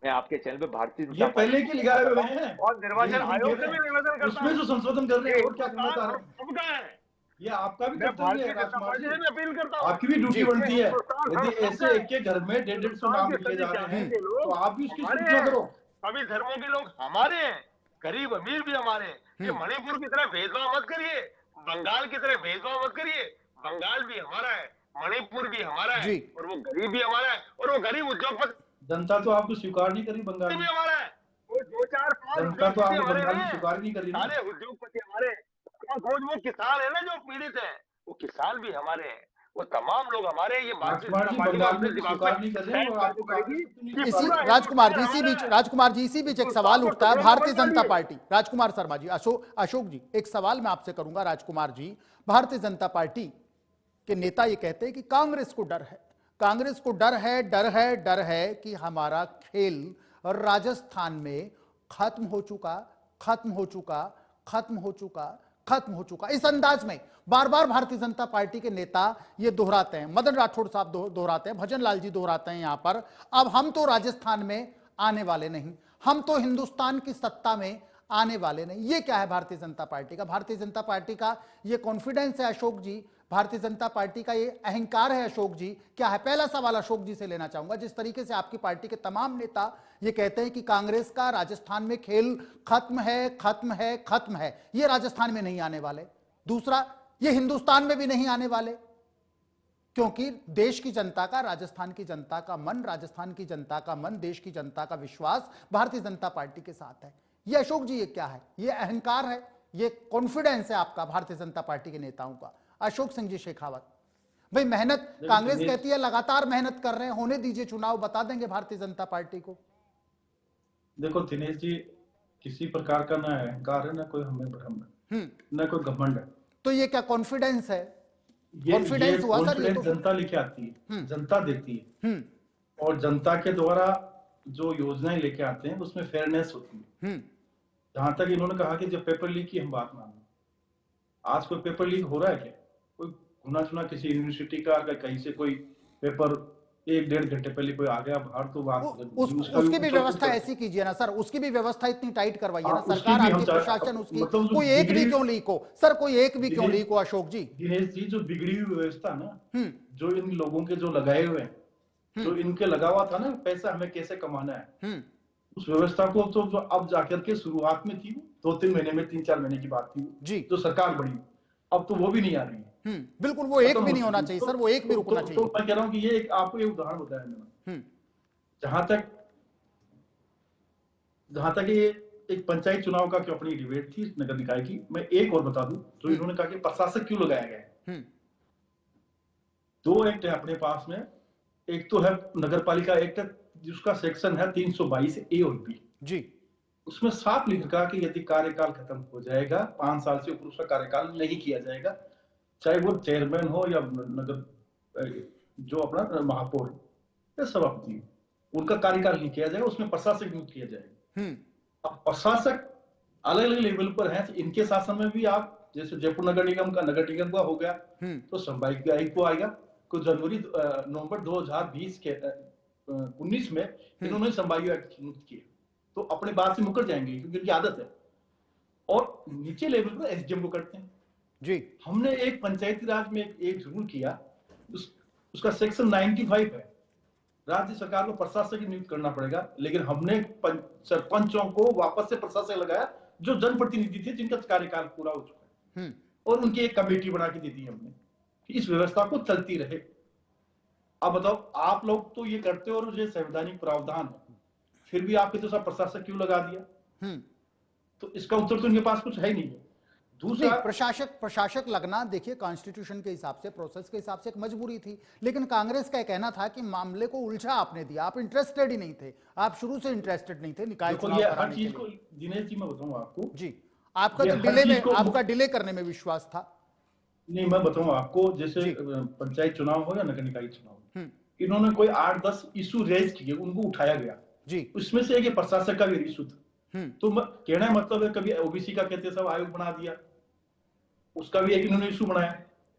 मैं आपके चैनल पे भारतीय
ये पहले की लिखाए हुए हैं,
और निर्वाचन आयोग से भी निवेदन करता
उसमें जो संशोधन कर रहे हैं और क्या करना चाह रहे हैं,
सबका है।
ये आपका भी
मैं
कर्तव्य
भारतीय
है
जनता
राजकुमार
पार्टी
जी,
से भी अपील करता हूं।
आपकी भी ड्यूटी बनती है। यदि ऐसे एक के घर में 150 नाम लिए जा रहे हैं तो आप भी उसकी सूचना करो।
सभी धर्मों के लोग हमारे हैं, गरीब अमीर भी हमारे हैं। ये मणिपुर की तरह भेदभाव मत करिए, बंगाल की तरह भेदभाव मत करिए। बंगाल भी हमारा है, मणिपुर भी हमारा है, और वो गरीब भी हमारा है, और वो गरीब उद्योगपति
जनता तो आपको स्वीकार नहीं करी, बंगाल
भी हमारा है। वो 2-4-5
जनता तो आपको बंगाल में स्वीकार नहीं करी।
सारे उद्योगपति हमारे हैं। वो किसान है ना जो पीड़ित है, वो किसान भी हमारे हैं, वो तमाम लोग हमारे हैं। ये
राजकुमार जी बंगाल में स्वीकार नहीं कर रहे हैं और आपको
राजकुमार जी, इसी बीच एक सवाल उठता है, भारतीय जनता पार्टी, राजकुमार शर्मा जी, अशोक जी, एक सवाल मैं आपसे करूंगा। राजकुमार जी, भारतीय जनता पार्टी के नेता ये कहते हैं कि कांग्रेस को डर है, कांग्रेस को डर है कि हमारा खेल राजस्थान में खत्म हो चुका। इस अंदाज में बार बार भारतीय जनता पार्टी के नेता ये दोहराते हैं, मदन राठौड़ साहब दोहराते हैं, भजन लाल जी दोहराते हैं यहां पर, अब हम तो राजस्थान में आने वाले नहीं, हम तो हिंदुस्तान की सत्ता में आने वाले नहीं। ये क्या है भारतीय जनता पार्टी का? भारतीय जनता पार्टी का ये कॉन्फिडेंस है अशोक जी, भारतीय जनता पार्टी का ये अहंकार है अशोक जी, क्या है? पहला सवाल अशोक जी से लेना चाहूंगा। जिस तरीके से आपकी पार्टी के तमाम नेता ये कहते हैं कि कांग्रेस का राजस्थान में खेल खत्म है, ये राजस्थान में नहीं आने वाले। दूसरा, ये हिंदुस्तान में भी नहीं आने वाले, क्योंकि देश की जनता का, राजस्थान की जनता का मन, देश की जनता का विश्वास भारतीय जनता पार्टी के साथ है। ये अशोक जी, ये क्या है? ये अहंकार है, ये कॉन्फिडेंस है आपका भारतीय जनता पार्टी के नेताओं का। अशोक सिंह जी शेखावत भाई, मेहनत कांग्रेस कहती है लगातार मेहनत कर रहे हैं, होने दीजिए चुनाव, बता देंगे भारतीय जनता पार्टी को।
देखो दिनेश जी, किसी प्रकार का ना अहंकार है, ना कोई हमें भ्रम है, ना कोई घमंड है।
तो ये क्या कॉन्फिडेंस है?
कॉन्फिडेंस हुआ सर, ये तो जनता लेके आती है, जनता देती है, और जनता के द्वारा जो योजनाएं लेके आते हैं उसमें फेयरनेस होती है। जहां तक इन्होंने कहा कि जब पेपर लीक की हम बात माने, आज कोई पेपर लीक हो रहा है क्या? कोई गुना चुना किसी यूनिवर्सिटी का कहीं से कोई पेपर 1-1.5 घंटे पहले कोई आ गया बाहर, तो बात
उसकी भी व्यवस्था ऐसी कीजिए ना सर, उसकी भी व्यवस्था इतनी टाइट करवाइए ना सरकार, आपकी प्रशासन, उसकी कोई एक भी क्यों लीक हो सर, कोई एक भी क्यों लीक हो अशोक जी?
दिनेश जी, जो बिगड़ी हुई व्यवस्था ना, जो इन लोगों के जो लगाए हुए हैं, जो इनके लगा हुआ था ना पैसा हमें कैसे कमाना है, उस व्यवस्था को तो जो अब जाकर के शुरुआत में थी 2-3 महीने में, 3-4 महीने की बात थी
जी,
जो सरकार बड़ी, अब तो वो भी नहीं आ रही है।
बिल्कुल, वो एक
खत्म
भी
हो
नहीं होना
चुकी।
चाहिए सर, वो एक भी रुकना
तो
चाहिए।
मैं कह रहा हूँ कि ये एक आपको एक उदाहरण बताया मैंने। जहां तक ये एक पंचायत चुनाव का अपनी डिबेट थी नगर निकाय की, मैं एक और बता दूं जो इन्होंने कहा कि प्रशासक क्यों लगाया गया है। 2 एक्ट है अपने पास में, एक तो है नगर पालिका एक्ट जिसका सेक्शन है 322 ए और बी
जी,
उसमें साफ लिख रखा कि यदि कार्यकाल खत्म हो जाएगा 5 साल से ऊपर उसका कार्यकाल नहीं किया जाएगा, चाहे वो चेयरमैन हो या नगर जो अपना महापौर या सभापति, उनका कार्यकाल नहीं किया जाएगा, उसमें प्रशासक नियुक्त किया जाएगा। अब प्रशासक अलग अलग लेवल पर है, इनके शासन में भी आप जैसे जयपुर नगर निगम का हो गया तो संभाविक आयुक्त को आएगा। कुछ नवंबर 2020 के 19 में इन्होंने संभागीय आयुक्त नियुक्त किए, तो अपने बात से मुकर जाएंगे क्योंकि इनकी आदत है। और नीचे लेवल पर एसडीएम को करते हैं जी। हमने एक पंचायती राज में एक जरूर किया, उसका सेक्शन 95 है, राज्य सरकार को प्रशासक नियुक्त करना पड़ेगा, लेकिन हमने सरपंचों को वापस से प्रशासक लगाया जो जनप्रतिनिधि थे जिनका कार्यकाल पूरा हो चुका है, और उनकी एक कमेटी बना के दे दी हमने कि इस व्यवस्था को चलती रहे। अब बताओ, आप लोग तो ये करते हो और ये संवैधानिक प्रावधान है, फिर भी आपके तो सब प्रशासक क्यों लगा दिया? तो इसका उत्तर तो इनके पास कुछ है ही नहीं है। दूसरा,
प्रशासक लगना देखिए कॉन्स्टिट्यूशन के हिसाब से, प्रोसेस के हिसाब से एक मजबूरी थी, लेकिन कांग्रेस का कहना था कि मामले को उलझा आपने दिया, आप इंटरेस्टेड ही नहीं थे, आप शुरू से इंटरेस्टेड नहीं थे निकाय चुनाव
हर चीज को दिनेश जी मैं बताऊं आपको
जी, आपका तो डिले में, आपका डिले करने में विश्वास था।
नहीं, मैं बताऊं आपको, जैसे पंचायत चुनाव हो या नगर निकाय चुनाव, इन्होंने कोई 8-10 इशू रेज किए, उनको उठाया गया जी, उसमें से एक प्रशासक का भी इशू था। तो कहना मतलब है, कभी ओबीसी का कहते सब आयोग बना दिया, उसका भी एक इन्होंने इशू बनाया,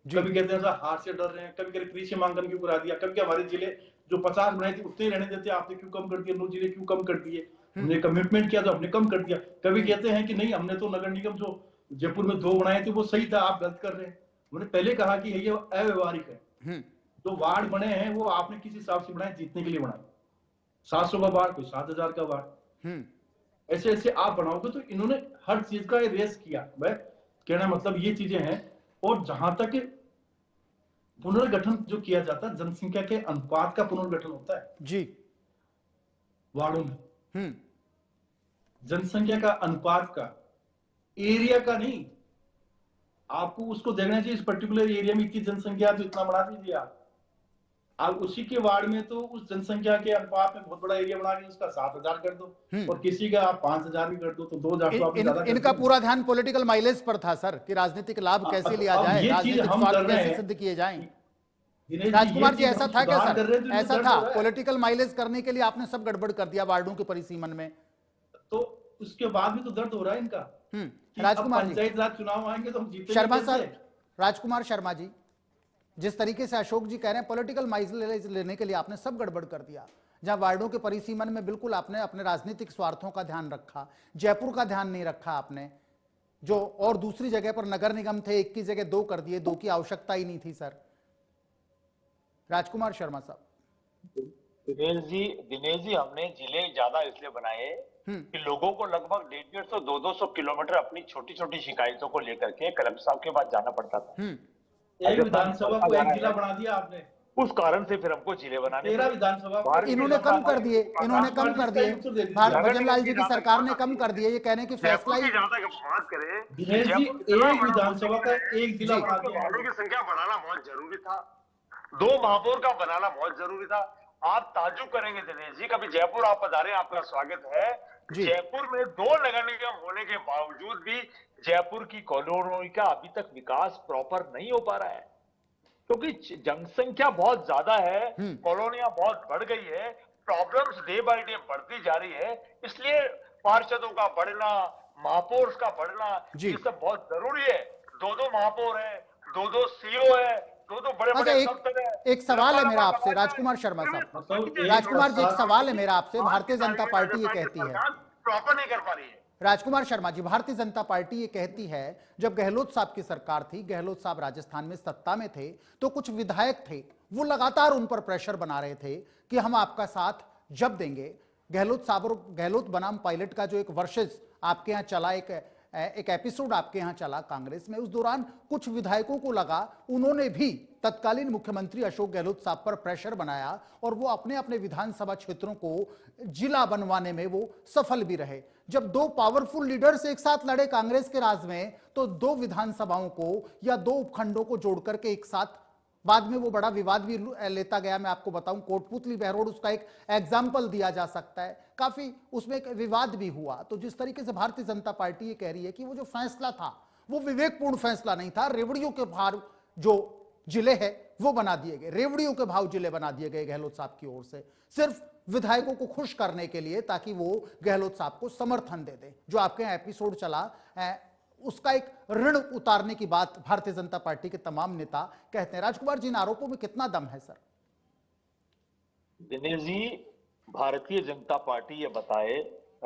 कभी कहते हैं हार से डर रहे हैं, कभी कहते कृषि मांगन क्यों करा दिया, कभी हमारे जिले जो 50 बनाए थे उतने रहने देते, आपने क्यों कम कर दिया, 9 जिले क्यों कम कर दिए, हमने कमिटमेंट किया तो हमने कम कर दिया। कभी कहते हैं कि नहीं, हमने तो नगर निगम जो जयपुर में 2 बनाए थे वो सही था, आप गलत कर रहे हैं। हमने पहले कहा कि ये अव्यवहारिक है, जो वार्ड बने हैं वो आपने किस हिसाब से बनाए, जीतने के लिए बनाए, 700 का वार्ड, कोई 7000 का वार्ड, ऐसे ऐसे आप बनाओगे। तो इन्होंने हर चीज का रेस किया। मैं कहना मतलब ये चीजें हैं। और जहां तक पुनर्गठन जो किया जाता है, जनसंख्या के अनुपात का पुनर्गठन होता है जी वार्डों में, जनसंख्या का अनुपात का, एरिया का नहीं। आपको उसको देखना चाहिए, इस पर्टिकुलर एरिया में इतनी जनसंख्या तो इतना बढ़ा दीजिए आप उसी के वार्ड में तो उस जनसंख्या के अनुपात में बहुत बड़ा एरिया बना के उसका 7000 कर दो, और किसी का आप 5000 भी कर दो, तो 2000 तो आप ज्यादा।
इनका पूरा ध्यान पॉलिटिकल माइलेज पर था सर, कि राजनीतिक लाभ कैसे लिया जाए, राजनीतिक स्वार्थ कैसे सिद्ध किए जाएं। राजकुमार जी, ऐसा था क्या सर? ऐसा था, पॉलिटिकल माइलेज करने के लिए आपने सब गड़बड़ कर दिया वार्डों के परिसीमन में,
तो उसके बाद भी तो दर्द हो रहा है इनका।
राजकुमार जी,
पंचायत राज चुनाव आएंगे तो हम जीतेंगे।
शर्मा सर, राजकुमार शर्मा जी, जिस तरीके से अशोक जी कह रहे हैं पॉलिटिकल माइलेज लेने के लिए आपने सब गड़बड़ कर दिया, जहां वार्डों के परिसीमन में बिल्कुल आपने अपने राजनीतिक स्वार्थों का ध्यान रखा, जयपुर का ध्यान नहीं रखा आपने, जो और दूसरी जगह पर नगर निगम थे 1 की जगह 2 कर दिए, 2 की आवश्यकता ही नहीं थी सर। राजकुमार शर्मा साहब।
दिनेश जी, हमने जिले ज्यादा इसलिए बनाए कि लोगों को लगभग 150-200 किलोमीटर अपनी छोटी छोटी शिकायतों को लेकर के कलेक्टर साहब के पास जाना पड़ता था।
एक विधानसभा को 1 जिला बना दिया आपने,
उस कारण से फिर हमको जिले बनाने
13 विधानसभा
इन्होंने कम कर दिए, इन्होंने कम कर दिए, भजन लाल जी की सरकार ने कम कर दिए। ये कहने की फैसला ही
बात करें,
दिनेश जी, एक विधानसभा का 1 जिला बना दिया।
वार्डों की संख्या बढ़ाना बहुत जरूरी था, 2 महापौर का बनाना बहुत जरूरी था। आप ताज्जुब करेंगे दिनेश जी, कभी जयपुर आप पधारे, आपका स्वागत है। जयपुर में 2 नगर निगम होने के बावजूद भी जयपुर की कॉलोनियों का अभी तक विकास प्रॉपर नहीं हो पा रहा है, क्योंकि जनसंख्या बहुत ज्यादा है, कॉलोनियां बहुत बढ़ गई है, प्रॉब्लम्स डे बाय डे बढ़ती जा रही है। इसलिए पार्षदों का बढ़ना, महापौर का बढ़ना, ये सब बहुत जरूरी है। 2-2 महापौर है, 2-2 सीओ है, 2-2 बड़े-बड़े
दफ्तर है। एक सवाल है मेरा आपसे राजकुमार शर्मा साहब, राजकुमार जी, एक सवाल है मेरा आपसे। भारतीय जनता पार्टी ये कहती है,
प्रॉपर नहीं कर पा रही है।
राजकुमार शर्मा जी, भारतीय जनता पार्टी ये कहती है, जब गहलोत साहब की सरकार थी, गहलोत साहब राजस्थान में सत्ता में थे, तो कुछ विधायक थे वो लगातार उन पर प्रेशर बना रहे थे कि हम आपका साथ जब देंगे गहलोत साहब और गहलोत बनाम पायलट का जो एक वर्सेस आपके यहाँ चला, एक एपिसोड आपके यहाँ चला कांग्रेस में, उस दौरान कुछ विधायकों को लगा उन्होंने भी तत्कालीन मुख्यमंत्री अशोक गहलोत साहब पर प्रेशर बनाया और वो अपने अपने विधानसभा क्षेत्रों को जिला बनवाने में वो सफल भी रहे। जब दो पावरफुल लीडर्स एक साथ लड़े कांग्रेस के राज में, तो दो विधानसभाओं को या दो उपखंडों को जोड़ करके एक साथ, बाद में वो बड़ा विवाद भी लेता गया। मैं आपको बताऊं, कोटपुतली बहरोड उसका एक एग्जाम्पल दिया जा सकता है, काफी उसमें एक विवाद भी हुआ। तो जिस तरीके से भारतीय जनता पार्टी ये कह रही है कि वो जो फैसला था वो विवेकपूर्ण फैसला नहीं था, रेवड़ियों के भाव जो जिले है वो बना दिए गए, रेवड़ियों के भाव जिले बना दिए गए गहलोत साहब की ओर से, सिर्फ विधायकों को खुश करने के लिए, ताकि वो गहलोत साहब को समर्थन दे दें। जो आपके यहाँ एपिसोड चला उसका एक ऋण उतारने की बात भारतीय जनता पार्टी के तमाम नेता कहते हैं। राजकुमार जी, इन आरोपों में कितना दम है सर?
दिनेश जी, भारतीय जनता पार्टी ये बताए,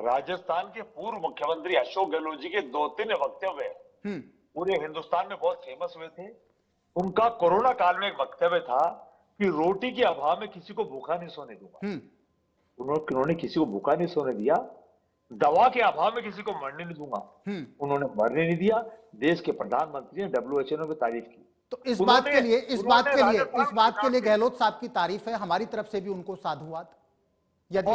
राजस्थान के पूर्व मुख्यमंत्री अशोक गहलोत जी के 2-3 वक्तव्य पूरे हिंदुस्तान में बहुत फेमस हुए थे। उनका कोरोना काल में एक वक्तव्य था कि रोटी के अभाव में किसी को भूखा नहीं सोने दूंगा। उन्होंने किसी को भूखा नहीं सोने दिया। दवा के अभाव में किसी को मरने नहीं दूंगा, उन्होंने मरने नहीं दिया। देश के प्रधानमंत्री ने WHO की तारीफ की।
तो इस बात के लिए गहलोत साहब की तारीफ है, हमारी तरफ से भी उनको साधुवाद, यदि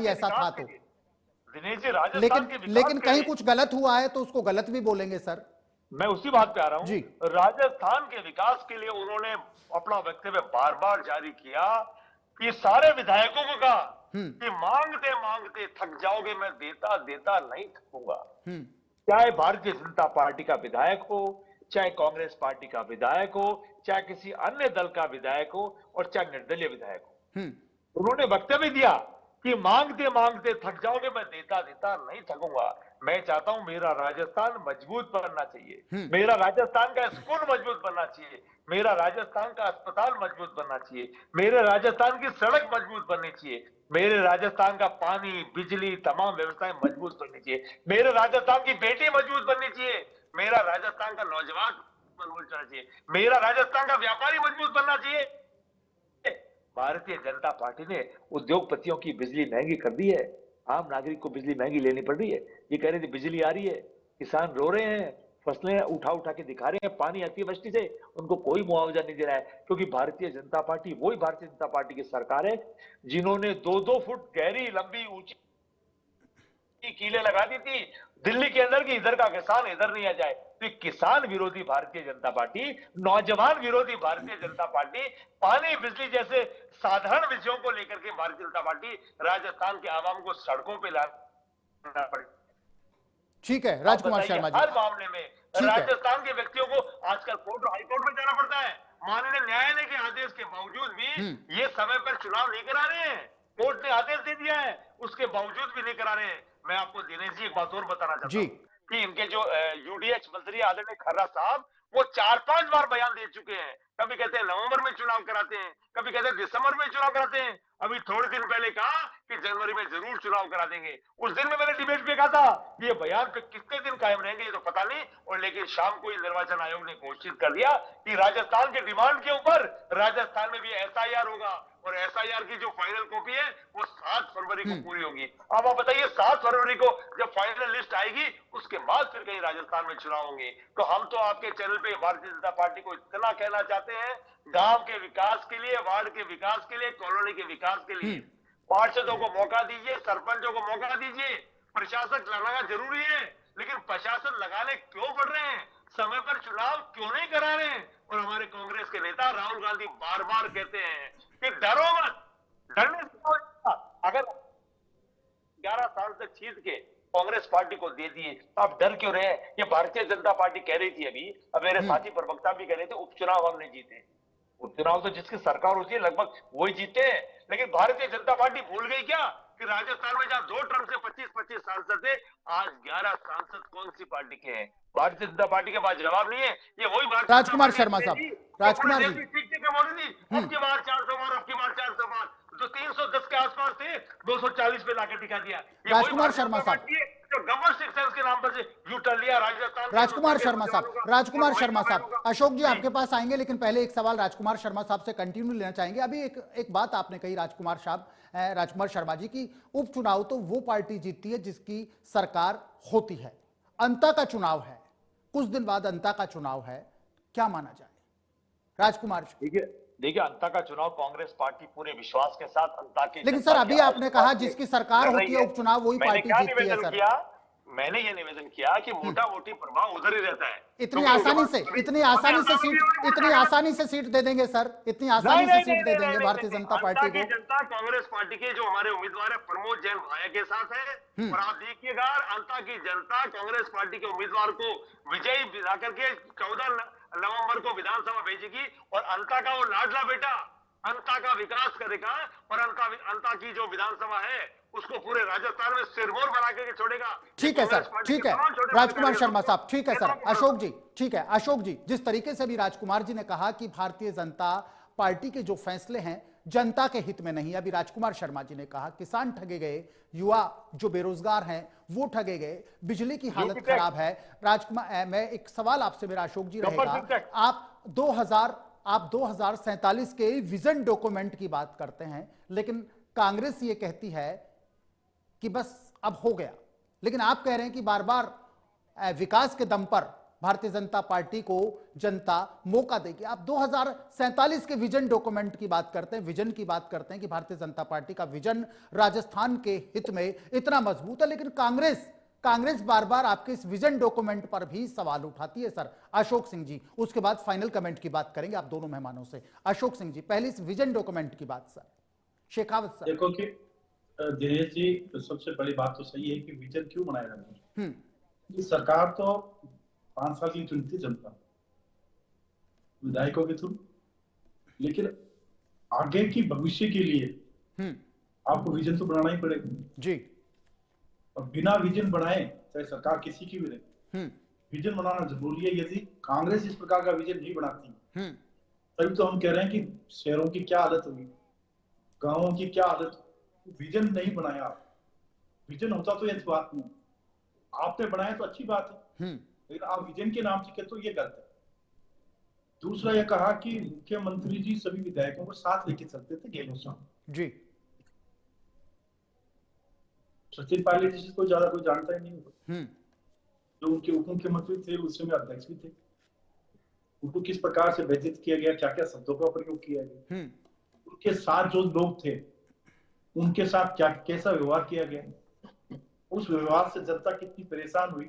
ऐसा था तो।
दिनेश जी, राजस्थान
लेकिन कहीं कुछ गलत हुआ है तो उसको गलत भी बोलेंगे सर।
मैं उसी बात पे आ रहा हूं। राजस्थान के विकास के लिए उन्होंने अपना वक्तव्य बार बार जारी किया कि सारे विधायकों को कहा कि मांगते मांगते थक जाओगे, मैं देता देता नहीं थकूंगा। चाहे भारतीय जनता पार्टी का विधायक हो, चाहे कांग्रेस पार्टी का विधायक हो, चाहे किसी अन्य दल का विधायक हो, और चाहे निर्दलीय विधायक हो, उन्होंने वक्तव्य दिया कि मांगते मांगते थक जाओगे, मैं देता देता नहीं थकूंगा। मैं चाहता हूं मेरा राजस्थान मजबूत बनना चाहिए, मेरा राजस्थान का स्कूल मजबूत बनना चाहिए, मेरा राजस्थान का अस्पताल मजबूत बनना चाहिए, मेरे राजस्थान की सड़क मजबूत बननी चाहिए, मेरे राजस्थान का पानी, बिजली, तमाम व्यवस्थाएं मजबूत बननी चाहिए, मेरे राजस्थान की बेटी मजबूत बननी चाहिए, मेरा राजस्थान का नौजवान मजबूत बनना चाहिए, मेरा राजस्थान का व्यापारी मजबूत बनना चाहिए। भारतीय जनता पार्टी ने उद्योगपतियों की बिजली महंगी कर दी है, आम नागरिक को बिजली महंगी लेनी पड़ रही है। ये कह रहे थे बिजली आ रही है, किसान रो रहे हैं, फसलें उठा उठा के दिखा रहे हैं, पानी अतिवृष्टि से उनको कोई मुआवजा नहीं दे रहा है, क्योंकि भारतीय जनता पार्टी वही भारतीय जनता पार्टी की सरकार है जिन्होंने 2-2 फुट गहरी लंबी ऊंची कीलें लगा दी थी दिल्ली के अंदर की इधर का किसान इधर नहीं आ जाए। तो किसान विरोधी भारतीय जनता पार्टी, नौजवान विरोधी भारतीय जनता पार्टी, पानी बिजली जैसे साधारण विषयों को लेकर के भारतीय जनता पार्टी राजस्थान के आवाम को सड़कों पे लाना पड़े।
ठीक है राजकुमार शर्मा जी,
हर मामले में राजस्थान के व्यक्तियों को आजकल हाईकोर्ट में जाना पड़ता है। माननीय न्यायालय के आदेश के बावजूद भी ये समय पर चुनाव नहीं करा रहे हैं। कोर्ट ने आदेश दे दिया है, उसके बावजूद भी नहीं करा रहे हैं। मैं आपको दिनेश जी एक बात और बताना चाहता हूँ कि इनके जो यूडीएच मंत्री आदरणीय खर्रा साहब, वो 4-5 बार बयान दे चुके हैं। कभी कहते हैं नवंबर में चुनाव कराते हैं, कभी कहते हैं दिसंबर में चुनाव कराते हैं। अभी थोड़े दिन पहले कहा कि जनवरी में जरूर चुनाव करा देंगे। उस दिन में मैंने डिबेट पे कहा था ये बयान पे कितने दिन कायम रहेंगे ये तो पता नहीं, और लेकिन शाम को ही निर्वाचन आयोग ने घोषित कर दिया कि राजस्थान के डिमांड के ऊपर राजस्थान में भी एसआईआर होगा, और एसआईआर की जो फाइनल कॉपी है वो 7 फरवरी को पूरी होगी। अब आप बताइए 7 फरवरी को जब फाइनल लिस्ट आएगी उसके बाद फिर कहीं राजस्थान में चुनाव होंगे। तो हम तो आपके चैनल पे भारतीय जनता पार्टी को इतना कहना चाहते हैं, गांव के विकास के लिए, वार्ड के विकास के लिए, कॉलोनी के विकास के लिए पार्षदों को मौका दीजिए, सरपंचों को मौका दीजिए। प्रशासक लगाना जरूरी है, लेकिन प्रशासन लगाने क्यों पड़ रहे हैं, समय पर चुनाव क्यों नहीं करा रहे हैं? और हमारे कांग्रेस के नेता राहुल गांधी बार बार कहते हैं कि डरो मत, डरने से अगर 11 साल तक छीन के कांग्रेस पार्टी को दे दिए तो आप डर क्यों रहे? ये भारतीय जनता पार्टी कह रही थी अभी, अब मेरे साथी प्रवक्ता भी कह रहे थे उपचुनाव हमने जीते। उपचुनाव तो जिसकी सरकार होती है लगभग वही जीते हैं, लेकिन भारतीय जनता पार्टी भूल गई क्या कि राजस्थान में जहां 2 टर्म से 25-25 सांसद थे, आज 11 सांसद कौन सी पार्टी के हैं? भारतीय जनता पार्टी के पास जवाब नहीं है। ये वही
राजकुमार शर्मा साहब, राजकुमार जी,
अब की बार 400 बार, अब की बार 400 बार, जो 310 के आसपास थे 240 पे लाके टिका दिया।
राजकुमार शर्मा साहब,
जो गवर्नमेंट सेक्शन के नाम पर से यू टर्न लिया राजस्थान के
राजकुमार
दूसरे
शर्मा
नौजवानों
साहब,
का।
राजकुमार
और
शर्मा
वही
साहब,
का
अशोक जी
जी।
आपके पास आएंगे, लेकिन पहले एक सवाल राजकुमार शर्मा साहब से कंटिन्यू लेना चाहेंगे। अभी एक बात आपने कही राजकुमार शर्मा जी की, उपचुनाव तो वो पार्टी जीतती है जिसकी सरकार होती है। अंता का चुनाव है, कुछ दिन बाद अंता का चुनाव है, क्या माना जाए राजकुमार जी?
देखिए अंता का चुनाव कांग्रेस पार्टी पूरे विश्वास के साथ अंता की
लेकिन
जनता
सर
की
अभी आपने
आवाज
कहा
के
जिसकी सरकार
लड़
होती
रही
है उपचुनाव वही
मैंने
पार्टी
क्या
जीतती है
निवेदन
सर।
किया? मैंने ये निवेदन किया कि वोटा वोटी प्रभाव उधर ही रहता है।
इतनी
क्योंकि
आसानी से
अभी-
इतनी
अभी
आसानी से
अंता में
सीट
भी वोट
इतनी
डालेगा।
आसानी से सीट दे देंगे सर, इतनी
नहीं
आसानी से
नहीं
सीट दे
नहीं
देंगे
नहीं
भारतीय
नहीं,
जनता
अंता
पार्टी
की
को?
जनता कांग्रेस पार्टी के जो हमारे उम्मीदवार है प्रमोद जैन भाया के साथ है। और आप देखिएगा अंता की जनता कांग्रेस पार्टी के उम्मीदवार को विजयी दिला करके 14 नवंबर को विधानसभा भेजेगी। और अंता का वो लाडला बेटा अंता का विकास करेगा और अंता की जो विधानसभा है उसको पूरे राजस्थान में सिरमौर बना के छोड़ेगा।
ठीक है सर, ठीक है राजकुमार शर्मा साहब, ठीक है सर। अशोक जी, ठीक है अशोक जी, जिस तरीके से भी राजकुमार जी ने कहा कि भारतीय जनता पार्टी के जो फैसले हैं जनता के हित में नहीं, अभी राजकुमार शर्मा जी ने कहा किसान ठगे गए, युवा जो बेरोजगार हैं वो ठगे गए, बिजली की हालत खराब है। राजकुमार, मैं एक सवाल आपसे मेरा अशोक जी रहेगा, आप 2047 के विजन डॉक्यूमेंट की बात करते हैं, लेकिन कांग्रेस ये कहती है कि बस अब हो गया, लेकिन आप कह रहे हैं कि बार बार विकास के दम पर भारतीय जनता पार्टी को जनता मौका देगी। आप 2047 के विजन डॉक्यूमेंट की बात करते हैं, विजन की बात करते हैं कि भारतीय जनता पार्टी का विजन राजस्थान के हित में इतना मजबूत है, लेकिन कांग्रेस बार बार आपके इस विजन डॉक्यूमेंट पर भी सवाल उठाती है सर। अशोक सिंह जी, उसके बाद फाइनल कमेंट की बात करेंगे आप दोनों मेहमानों से। अशोक सिंह जी, पहले इस विजन डॉक्यूमेंट की बात सर। शेखावत सर।
देखो कि दिनेश जी, सबसे बड़ी बात तो सही है कि विजन क्यों बनाया जाता है। सरकार तो 5 साल की चुनती जनता विधायकों के थ्रू, लेकिन आगे की भविष्य के लिए आपको विजन तो बनाना ही पड़ेगा
जी।
और बिना विजन बनाए चाहे सरकार किसी की भी रहे, विजन बनाना जरूरी है। यदि कांग्रेस इस प्रकार का विजन नहीं बनाती तभी तो हम कह रहे हैं कि शहरों की क्या हालत होगी, गांवों की क्या हालत। विजन नहीं बनाया, विजन होता तो ये बात नहीं, आपने बनाया तो अच्छी बात है, लेकिन आप विजन के नाम से कहते तो ये गलत है। दूसरा ये कहा कि मुख्यमंत्री जी सभी विधायकों को साथ लेके चलते थे गहलोत साहब
जी।
सचिन पायलट जी को ज्यादा कोई जानता ही नहीं, जो उनके उप मुख्यमंत्री थे उस समय अध्यक्ष भी थे, उनको किस प्रकार से व्यतीत किया गया, क्या क्या शब्दों का प्रयोग किया गया, उनके साथ जो लोग थे उनके साथ क्या कैसा व्यवहार किया गया, उस व्यवहार से जनता कितनी परेशान हुई।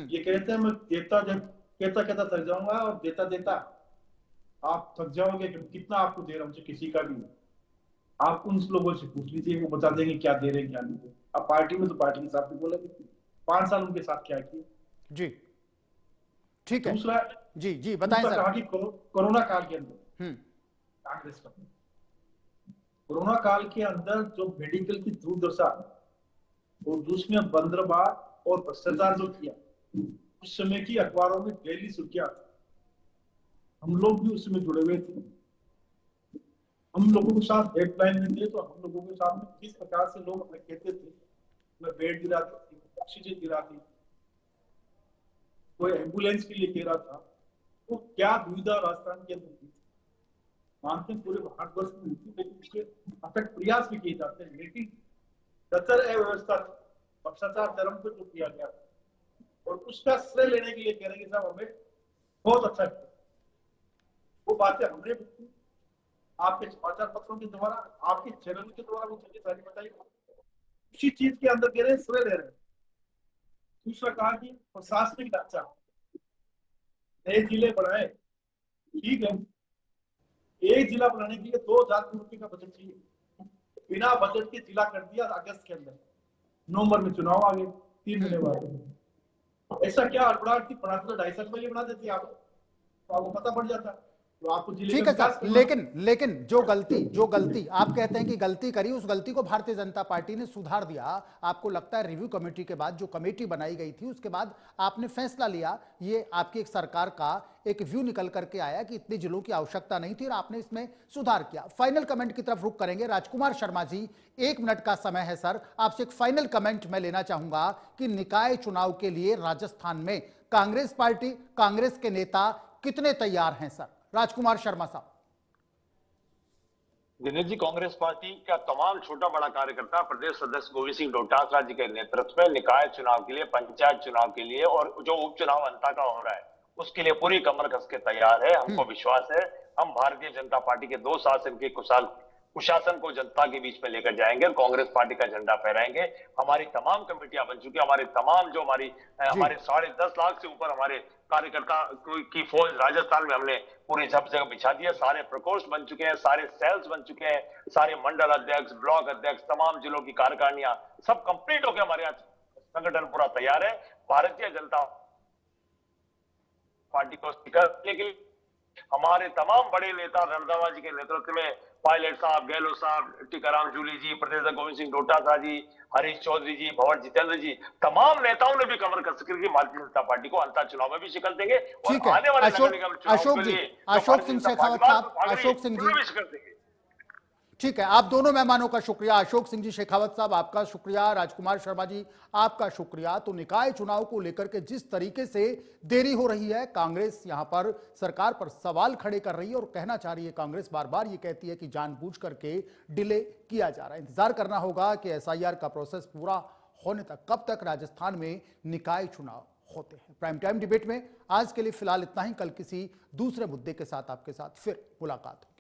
ये कहते हैं मैं कहता थक जाऊंगा और देता आप थक जाओगे, कितना आपको दे रहा हूं, किसी का भी आप उन लोगों से पूछ लीजिए, वो बता देंगे क्या दे रहे हैं क्या नहीं दे। अब पार्टी में तो पार्टी के साथ बोला 5 साल उनके साथ क्या किया
जी। ठीक है,
दूसरा
जी बताएं सर।
कहा कि कोरोना काल के अंदर कांग्रेस का कोरोना काल के अंदर जो मेडिकल की दुर्दशा और दूसरी बंदरबाग और भ्रष्टाचार जो किया, उस समय की अखबारों में डेली सुर्खियां, हम लोग भी उसमें जुड़े हुए थे, हम लोगों के साथ हेल्पलाइन में थे, तो हम लोगों के साथ में किस प्रकार से लोग हमें कहते थे, मैं बेड गिराती थी, ऑक्सीजन गिराती, कोई एम्बुलेंस के लिए कह रहा था, तो क्या दुविधा राजस्थान के अंदर थी। मानते पूरे भारतवर्ष में होती, लेकिन उसके अथक प्रयास भी किए जाते हैं, लेकिन कतर अव्यवस्था भ्रष्टाचार चरम पर जो किया गया और उसका श्रेय लेने के लिए कह रहे हैं साहब हमें बहुत अच्छा किया, वो बातें हमने आपके समाचार पत्रों के द्वारा, आपके चैनल के द्वारा वो चीजें सारी बताई, उसी चीज के अंदर कह रहे हैं श्रेय ले रहे हैं। दूसरा कहा कि प्रशासनिक ढांचा, नए जिले बढ़ाए, ठीक है, एक जिला बनाने के लिए 2000 करोड़ रुपए का बजट चाहिए, बिना बजट के जिला कर दिया अगस्त के अंदर, नवंबर में चुनाव आ गए 3 महीने बाद। ऐसा क्या हड़बड़ाहट थी, बनाते तो 2.5 साल पहले बना देती आप, तो आपको पता पड़ जाता। तो आप उस जिले
ठीक
का
है
विकास
सर,
करवाओ।
लेकिन जो गलती आप कहते हैं कि गलती करी, उस गलती को भारतीय जनता पार्टी ने सुधार दिया। आपको लगता है रिव्यू कमेटी के बाद, जो कमेटी बनाई गई थी उसके बाद आपने फैसला लिया, ये आपकी एक सरकार का एक व्यू निकल करके आया कि इतने जिलों की आवश्यकता नहीं थी और आपने इसमें सुधार किया। फाइनल कमेंट की तरफ रुख करेंगे। राजकुमार शर्मा जी, 1 मिनट का समय है सर, आपसे एक फाइनल कमेंट मैं लेना चाहूंगा कि निकाय चुनाव के लिए राजस्थान में कांग्रेस पार्टी, कांग्रेस के नेता कितने तैयार हैं सर? राजकुमार शर्मा साहब।
दिनेश जी, कांग्रेस पार्टी का तमाम छोटा बड़ा कार्यकर्ता प्रदेश सदस्य गोविंद सिंह डोटासरा जी के नेतृत्व में निकाय चुनाव के लिए, पंचायत चुनाव के लिए और जो उपचुनाव अंता का हो रहा है उसके लिए पूरी कमर कस के तैयार है। हमको विश्वास है हम भारतीय जनता पार्टी के 2 शासन के कुशासन को जनता के बीच में लेकर जाएंगे और कांग्रेस पार्टी का झंडा फहराएंगे। हमारी तमाम कमेटियां बन चुकी है, हमारे 10 लाख से ऊपर हमारे कार्यकर्ता की फौज राजस्थान में हमने पूरी जगह बिछा दी है। सारे प्रकोष्ठ बन चुके हैं, सारे सेल्स बन चुके हैं, सारे मंडल अध्यक्ष, ब्लॉक अध्यक्ष, तमाम जिलों की कार्यकारिणियां सब कंप्लीट हो गया। हमारे यहाँ संगठन पूरा तैयार है। भारतीय जनता पार्टी को स्वीकार लेकिन हमारे तमाम बड़े नेता रणदावा जी के नेतृत्व में पायलट साहब, गहलोत साहब, टीकाराम जूली जी, प्रोफेसर गोविंद सिंह डोटासरा जी, हरीश चौधरी जी, भंवर जितेंद्र जी, तमाम नेताओं ने भी कमर कस करके भारतीय जनता पार्टी को अंतर चुनाव में भी शिकल देंगे और आने वाले नगर निगम चुनाव के लिए
अशोक सिंह शेखावत साहब, अशोक सिंह जी,
शिकल देंगे।
ठीक है, आप दोनों मेहमानों का शुक्रिया। अशोक सिंह जी शेखावत साहब आपका शुक्रिया, राजकुमार शर्मा जी आपका शुक्रिया। तो निकाय चुनाव को लेकर के जिस तरीके से देरी हो रही है, कांग्रेस यहां पर सरकार पर सवाल खड़े कर रही है और कहना चाह रही है, कांग्रेस बार बार ये कहती है कि जानबूझ करके डिले किया जा रहा है। इंतजार करना होगा कि एसआईआर का प्रोसेस पूरा होने तक, कब तक राजस्थान में निकाय चुनाव होते हैं। प्राइम टाइम डिबेट में आज के लिए फिलहाल इतना ही। कल किसी दूसरे मुद्दे के साथ आपके साथ फिर मुलाकात हो।